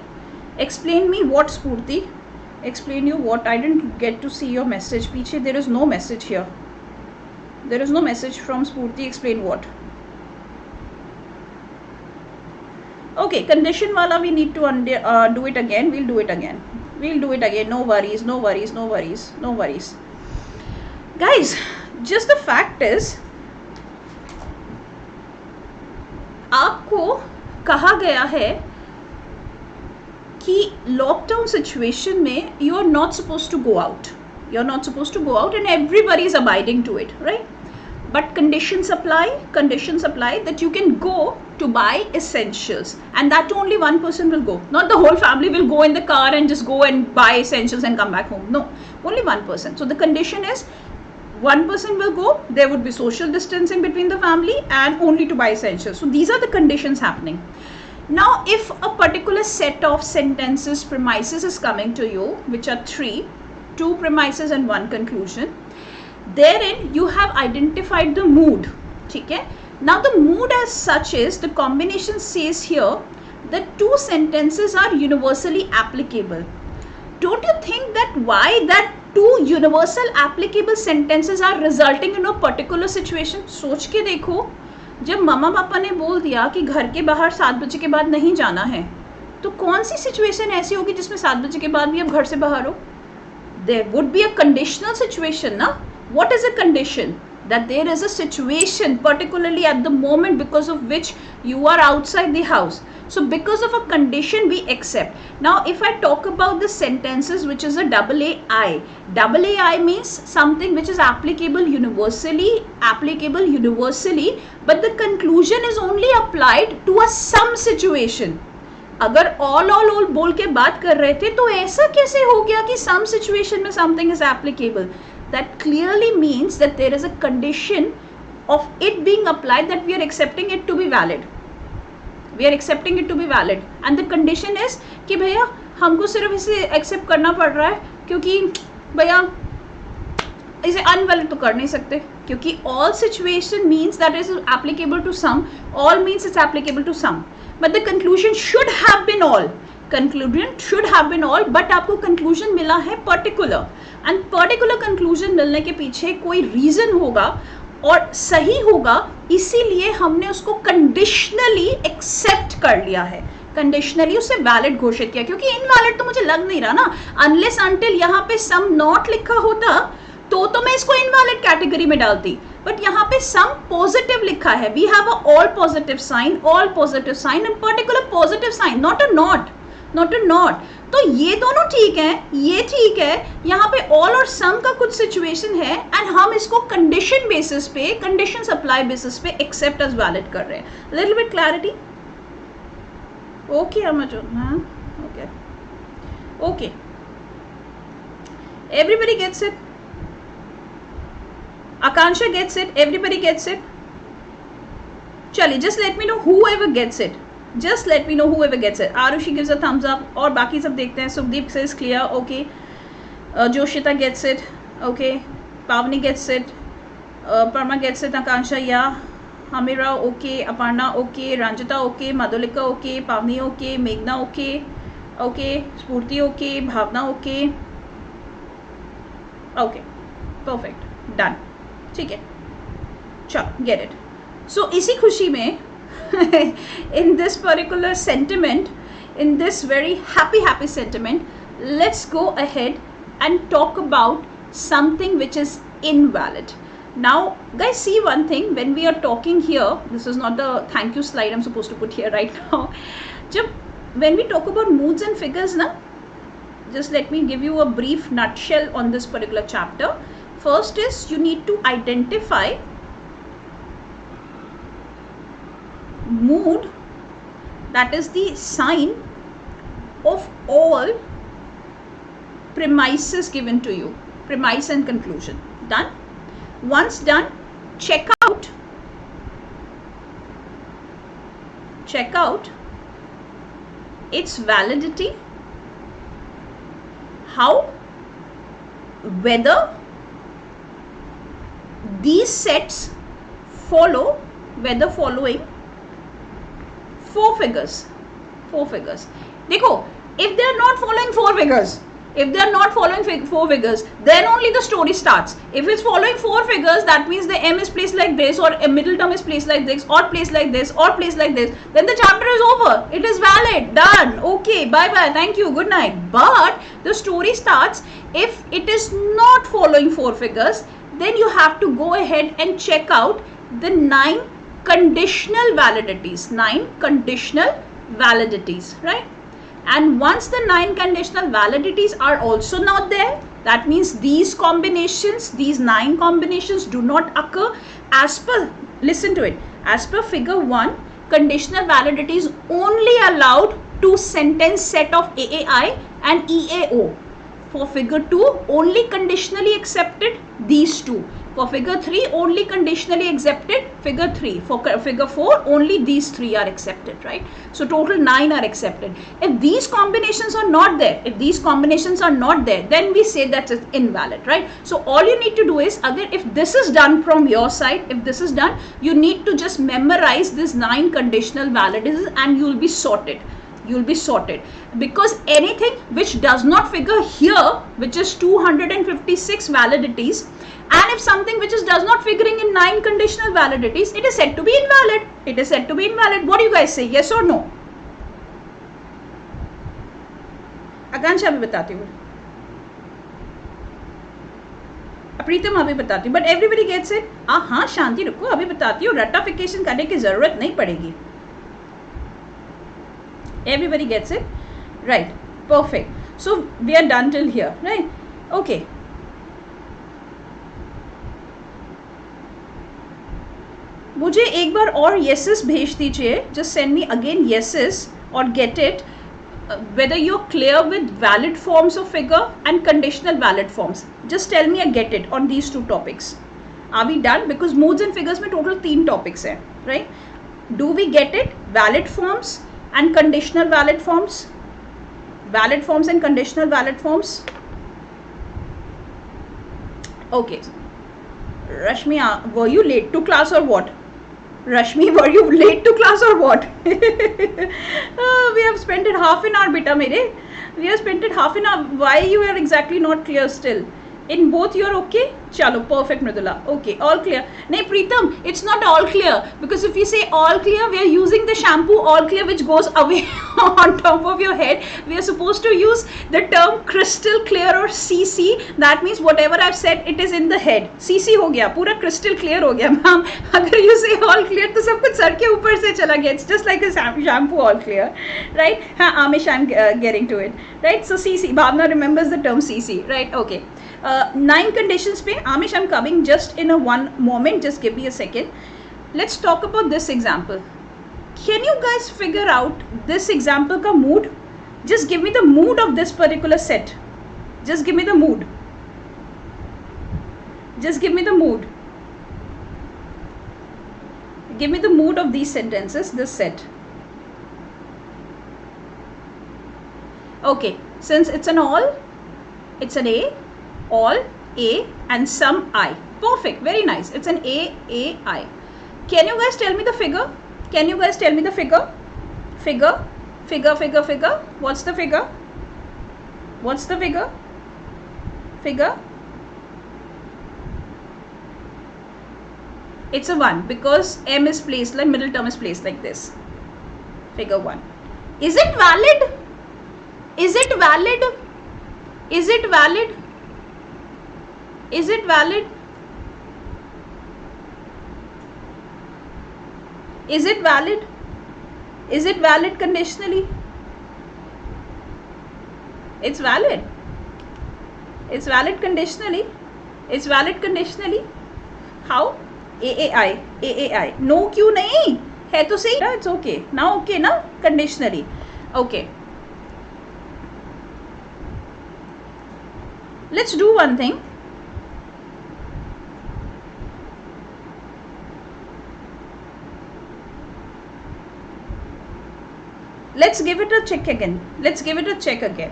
Explain me what, Spurti? Explain you what? I didn't get to see your message. Piche, there is no message here. There is no message from Spurti. Explain what? Okay, condition wala we need to do it again. We'll do it again. We'll do it again. No worries, no worries, no worries, no worries. Guys, just the fact is, आपको कहा गया है कि lockdown situation में you are not supposed to go out. You are not supposed to go out, and everybody is abiding to it, right? But conditions apply that you can go to buy essentials, and that only one person will go. Not the whole family will go in the car and just go and buy essentials and come back home. No, only one person. So the condition is one person will go, there would be social distancing between the family, and only to buy essentials. So these are the conditions happening. Now if a particular set of sentences, premises is coming to you, which are 3, 2 premises and 1 conclusion, therein you have identified the mood. Okay? Now the mood as such is, the combination says here that 2 sentences are universally applicable. Don't you think that why that 2 universal applicable sentences are resulting in a particular situation? सोच के देखो, जब मम्मा पापा ने बोल दिया कि घर के बाहर 7 बजे के बाद नहीं जाना है, तो कौन सी सिचुएशन ऐसी होगी जिसमें 7 बजे के बाद भी आप घर से बाहर हो? There would be a conditional situation, na? What is a condition? That there is a situation particularly at the moment because of which you are outside the house. So because of a condition we accept. Now if I talk about the sentences which is a AAI means something which is applicable universally, but the conclusion is only applied to a some situation. अगर all बोल के बात कर रहे थे तो ऐसा कैसे हो गया कि some situation में something is applicable? That clearly means that there is a condition of it being applied, that we are accepting it to be valid. We are accepting it to be valid, and the condition is कि भैया हमको सिर्फ इसे accept करना पड़ रहा है क्योंकि भैया इसे unvalid तो कर नहीं सकते, क्योंकि all situation means that is applicable to some, all means it's applicable to some, but the conclusion should have been all. Conclusion should have been all, but आपको conclusion मिला है particular, and particular conclusion मिलने के पीछे कोई reason होगा और सही होगा, इसीलिए हमने उसको conditionally accept कर लिया है, conditionally उसे valid घोषित किया, क्योंकि invalid तो मुझे लग नहीं रहा ना, unless until यहाँ पे some not लिखा होता तो मैं इसको invalid category में डालती, but यहाँ पे some positive लिखा है, we have a all positive sign, and particular positive sign, not a not. तो ये दोनों ठीक है, ये ठीक है, यहाँ पे ऑल और सम का कुछ सिचुएशन है एंड हम इसको कंडीशन बेसिस पे, कंडीशन सप्लाई बेसिस पे एक्सेप्ट एज वैलिड कर रहे हैं. Little bit clarity. Okay Amarjot, हाँ okay okay, everybody gets it. Akansha gets it. Everybody gets it. Chali, just let me know whoever gets it. Just let me know whoever gets it. Arushi gives a thumbs up. और बाकी सब देखते हैं. Sukhdeep says clear. Okay. Joshita gets it. Okay. Pavni gets it. Parma gets it. Akansha, yeah. Hamira, okay. Aparna, okay. Ranjita, okay. Madhulika, okay. Pavni, okay. Meghna, okay. Okay. Spurti, okay. Bhavna, okay. Okay. Perfect. Done. ठीक है, चलो get it. सो इसी खुशी में in this particular sentiment, in this very happy sentiment, let's go ahead and talk about something which is invalid. Now guys, see one thing, when we are talking here, this is not the thank you slide I'm supposed to put here right now. When we talk about moods and figures na, just let me give you a brief nutshell on this particular chapter. First is you need to identify mood, that is the sign of all premises given to you, premise and conclusion. Done? Once done, check out its validity, how, whether these sets follow, whether following four figures. देखो, if they are not following four figures, then only the story starts. If it's following four figures, that means the M is placed like this, or a middle term is placed like this, or placed like this, or placed like this, then the chapter is over. It is valid, done, okay, bye bye, thank you, good night. But the story starts if it is not following four figures. Then you have to go ahead and check out the 9 conditional validities. 9 conditional validities, right? And once the 9 conditional validities are also not there, that means these combinations, these 9 combinations do not occur as per, listen to it, as per figure 1, conditional validity is only allowed to sentence set of AAI and EAO. For figure 2, only conditionally accepted these two. For figure 3, only conditionally accepted figure 3. For figure 4, only these 3 are accepted, right? So total 9 are accepted. If these combinations are not there, then we say that it's invalid, right? So all you need to do is, if this is done from your side, you need to just memorize this 9 conditional validities and you'll be sorted. Because anything which does not figure here, which is 256 validities, and if something which does not figuring in 9 conditional validities, it is said to be invalid. What do you guys say, yes or no? आकांक्षा अभी बताती हूँ, प्रीतम अभी बताती हूँ, but everybody gets it. हाँ शांति रुको, अभी बताती हूँ, रटाफिकेशन करने की जरूरत नहीं पड़ेगी. Everybody gets it, right? Perfect. So we are done till here, right? Okay. मुझे एक बार और yeses भेज दीजिए. Just send me again yeses or get it. Whether you're clear with valid forms of figure and conditional valid forms. Just tell me a get it on these 2 topics. Are we done? Because moods and figures में total 3 topics हैं, right? Do we get it? Valid forms and conditional valid forms, and conditional valid forms. Okay, Rashmi, were you late to class or what? We have spent it half an hour, beta mere. We have spent it half an hour. Why you are exactly not clear still? In both you are okay? Chalo, perfect Mridula. Okay, all clear. Nahi Preetam, it's not all clear, because if we say all clear, we are using the shampoo all clear which goes away on top of your head. We are supposed to use the term crystal clear or CC. That means whatever I've said, it is in the head. CC हो गया, पूरा crystal clear हो गया ma'am. अगर you say all clear तो सब कुछ sir के ऊपर से चला गया. It's just like a shampoo all clear, right? हाँ, Amish, I'm getting to it, right? So CC, Bhavna remembers the term CC, right? Okay. 9 conditions पे Amish, I'm coming just in a one moment, just give me a second. Let's talk about this example. Can you guys figure out this example का mood? Just give me the mood of this particular set. Just give me the mood. Just give me the mood. Give me the mood of these sentences, this set. Okay, since it's an all, it's an A, all, A, and some I. Perfect, very nice. It's an A, I. Can you guys tell me the figure? Can you guys tell me the figure? Figure. What's the figure? What's the figure? Figure. It's a 1 because M is placed like middle term is placed like this. Figure 1. Is it valid? Is it valid? Is it valid? Is it valid? Is it valid? Is it valid conditionally? It's valid. It's valid conditionally. It's valid conditionally. How? AAI. No, क्यों नहीं? है तो सही. It's okay. Now okay ना? Conditionally. Okay. Let's do one thing. Let's give it a check again. Let's give it a check again.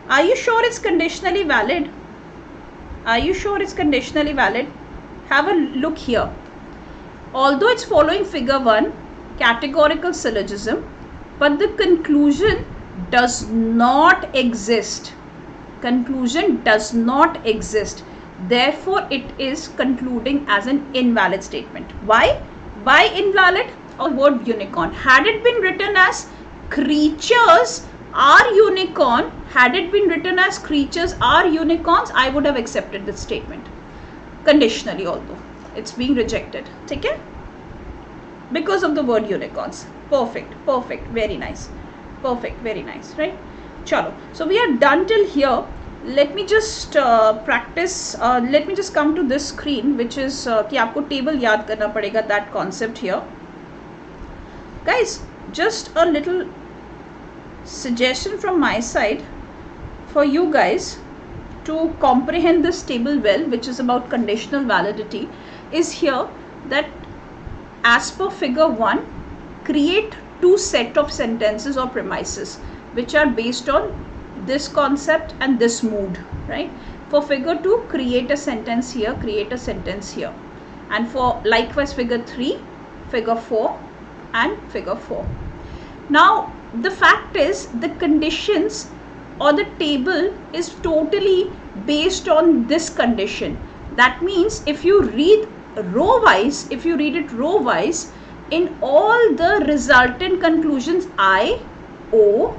Are you sure it's conditionally valid? Are you sure it's conditionally valid? Have a look here. Although it's following figure 1, categorical syllogism, but the conclusion does not exist. Conclusion does not exist. Therefore, it is concluding as an invalid statement. Why? Why invalid? Or word unicorn. Had it been written as creatures are unicorn, had it been written as creatures are unicorns, I would have accepted this statement. Conditionally, although it's being rejected. Okay? Because of the word unicorns. Perfect. Very nice. Perfect. Very nice. Right? Chalo. So we are done till here. Let me just practice. Let me just come to this screen, which is कि आपको table याद करना पड़ेगा, that concept here. Guys, just a little suggestion from my side for you guys to comprehend this table well, which is about conditional validity, is here that as per figure 1, create 2 set of sentences or premises which are based on this concept and this mood, right? For figure 2, create a sentence here, create a sentence here. And for likewise figure 3, figure 4 and figure 4. Now, the fact is the conditions or the table is totally based on this condition. That means if you read row wise, if you read it row wise, in all the resultant conclusions I, O,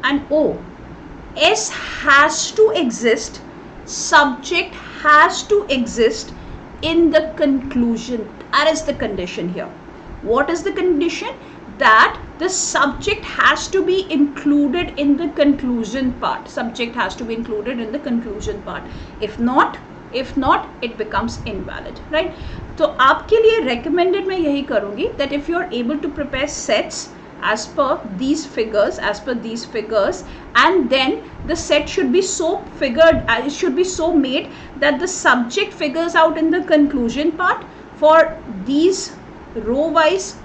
and O, S has to exist, subject has to exist in the conclusion. That is the condition here. What is the condition? That the subject has to be included in the conclusion part. Subject has to be included in the conclusion part. If not, it becomes invalid, right? तो आपके लिए recommended मैं यही करूँगी that if you are able to prepare sets as per these figures, and then the set should be so figured, it should be so made that the subject figures out in the conclusion part for these row wise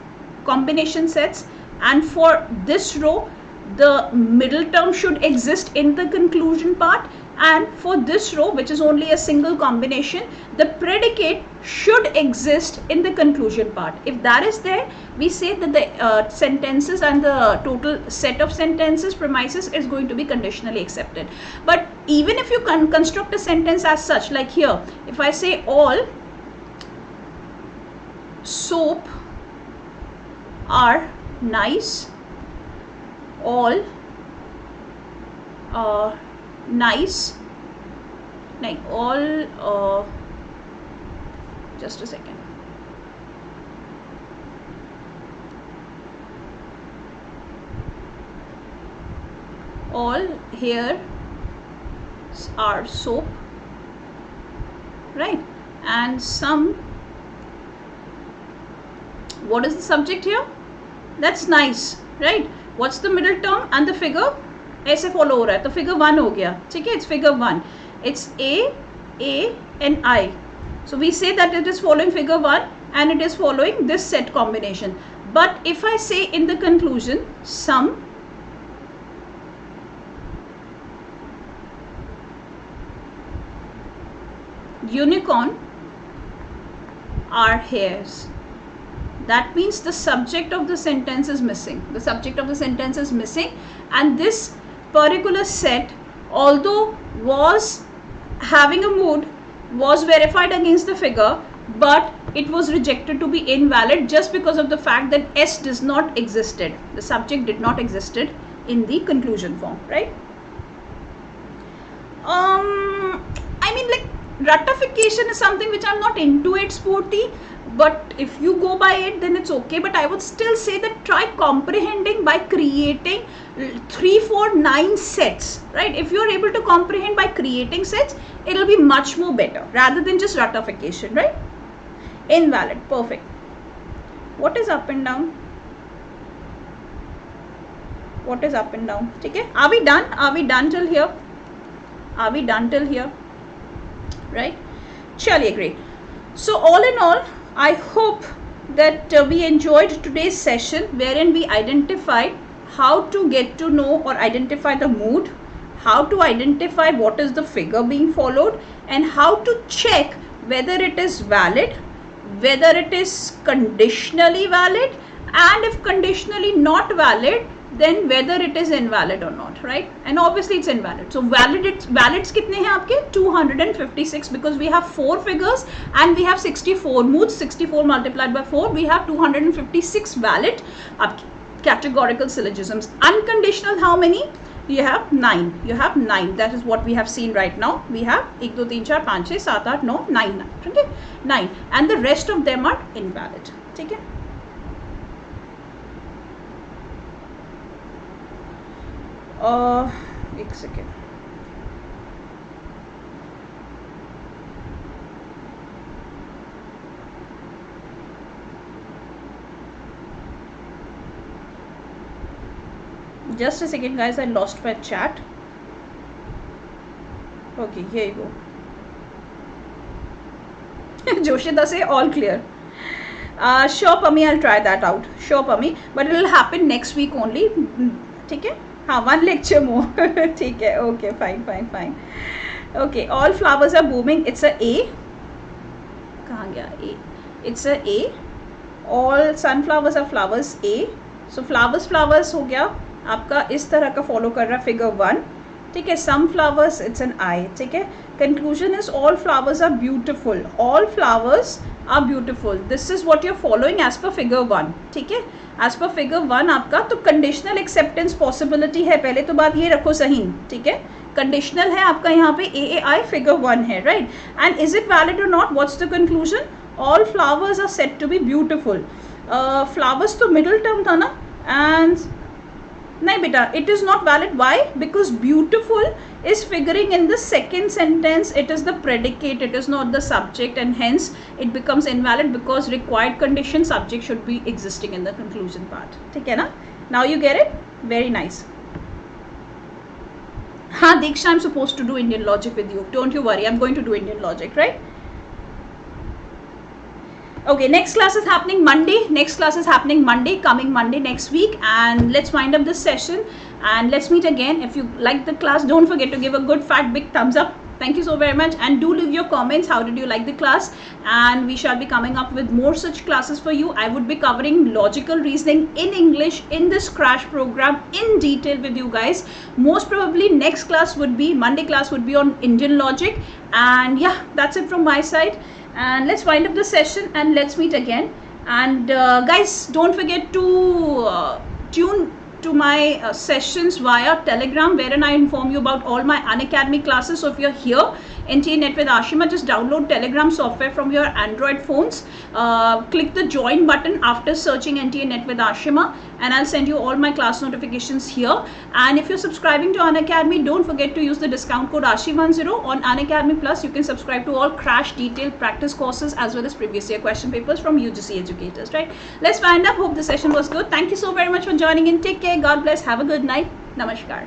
combination sets, and for this row the middle term should exist in the conclusion part, and for this row, which is only a single combination, the predicate should exist in the conclusion part. If that is there, we say that the sentences and the total set of sentences premises is going to be conditionally accepted. But even if you construct a sentence as such, like here, if I say all soap are nice, all nice, like all just a second, all here are soap, right? And some, what is the subject here? That's nice, right? What's the middle term and the figure? ऐसे follow हो रहा है, तो figure 1 हो गया, ठीक है? It's figure 1. It's A and I. So we say that it is following figure 1 and it is following this set combination. But if I say in the conclusion, some unicorn are hares, that means the subject of the sentence is missing. The subject of the sentence is missing, and this particular set, although was having a mood, was verified against the figure, but it was rejected to be invalid just because of the fact that S does not existed. The subject did not existed in the conclusion form, right? I mean, like, ratification is something which I'm not into it, Sporty, but if you go by it, then it's okay. But I would still say that try comprehending by creating 3, 4, 9 sets, right? If you're able to comprehend by creating sets, it'll be much more better rather than just ratification, right? Invalid, perfect. What is up and down? What is up and down? Okay, are we done? Are we done till here? Are we done till here? Right? Chaliye, great. So all in all, I hope that we enjoyed today's session, wherein we identified how to get to know or identify the mood, how to identify what is the figure being followed, and how to check whether it is valid, whether it is conditionally valid, and if conditionally not valid, then whether it is invalid or not, right? And obviously it's invalid. So valids kitne hain aapke? 256, because we have 4 figures and we have 64 moods. 64 multiplied by 4, we have 256 valid categorical syllogisms. Unconditional, how many? You have 9. You have 9. That is what we have seen right now. We have 1, 2, 3, 4, 5, 6, 7, 8, 9, 9. Okay? 9. And the rest of them are invalid. Okay? एक second, just a second guys, I lost my chat. Okay, here you go. Joshida say all clear. Sure Pami, I'll try that out. Sure Pami, but it will happen next week only. ठीक है? हाँ, 1 lecture more. ठीक है, okay, fine. Okay, all flowers are booming. It's a A. कहाँ गया A? It's a A. All sunflowers are flowers. A. So flowers हो गया आपका, इस तरह का फॉलो कर रहा है figure 1. ठीक है, some flowers it's an I. ठीक है, conclusion is all flowers are beautiful. All flowers are beautiful. This is what you're following as per figure 1. ठीक है, as per figure 1 आपका तो conditional acceptance possibility है. पहले तो बात ये रखो सही, ठीक है, conditional है आपका यहाँ पे AAI figure 1 है, right? And is it valid or not? What's the conclusion? All flowers are said to be beautiful. Flowers तो middle term था ना, and नहीं बेटा, it is not valid. Why? Because beautiful is figuring in the second sentence. It is the predicate, it is not the subject, and hence it becomes invalid because required condition subject should be existing in the conclusion part. ठीक है ना? Now you get it? Very nice. हाँ Diksha, I'm supposed to do Indian logic with you. Don't you worry, I'm going to do Indian logic, right? Okay, next class is happening Monday. Coming Monday next week, and let's wind up this session and let's meet again. If you like the class, don't forget to give a good fat big thumbs up. Thank you so very much, and do leave your comments. How did you like the class? And we shall be coming up with more such classes for you. I would be covering logical reasoning in English in this crash program in detail with you guys. Most probably next class would be, Monday class would be on Indian logic. And yeah, that's it from my side. And let's wind up the session and let's meet again. And guys, don't forget to tune to my sessions via Telegram, wherein I inform you about all my Unacademy classes. So if you're here, NTA NET with Ashima, just download Telegram software from your Android phones. Click the join button after searching NTA NET with Ashima, and I'll send you all my class notifications here. And if you're subscribing to Unacademy, don't forget to use the discount code ASHI10 on Unacademy Plus. You can subscribe to all crash detailed practice courses as well as previous year question papers from UGC educators, right? Let's wind up. Hope the session was good. Thank you so very much for joining in. Take care. God bless. Have a good night. Namaskar.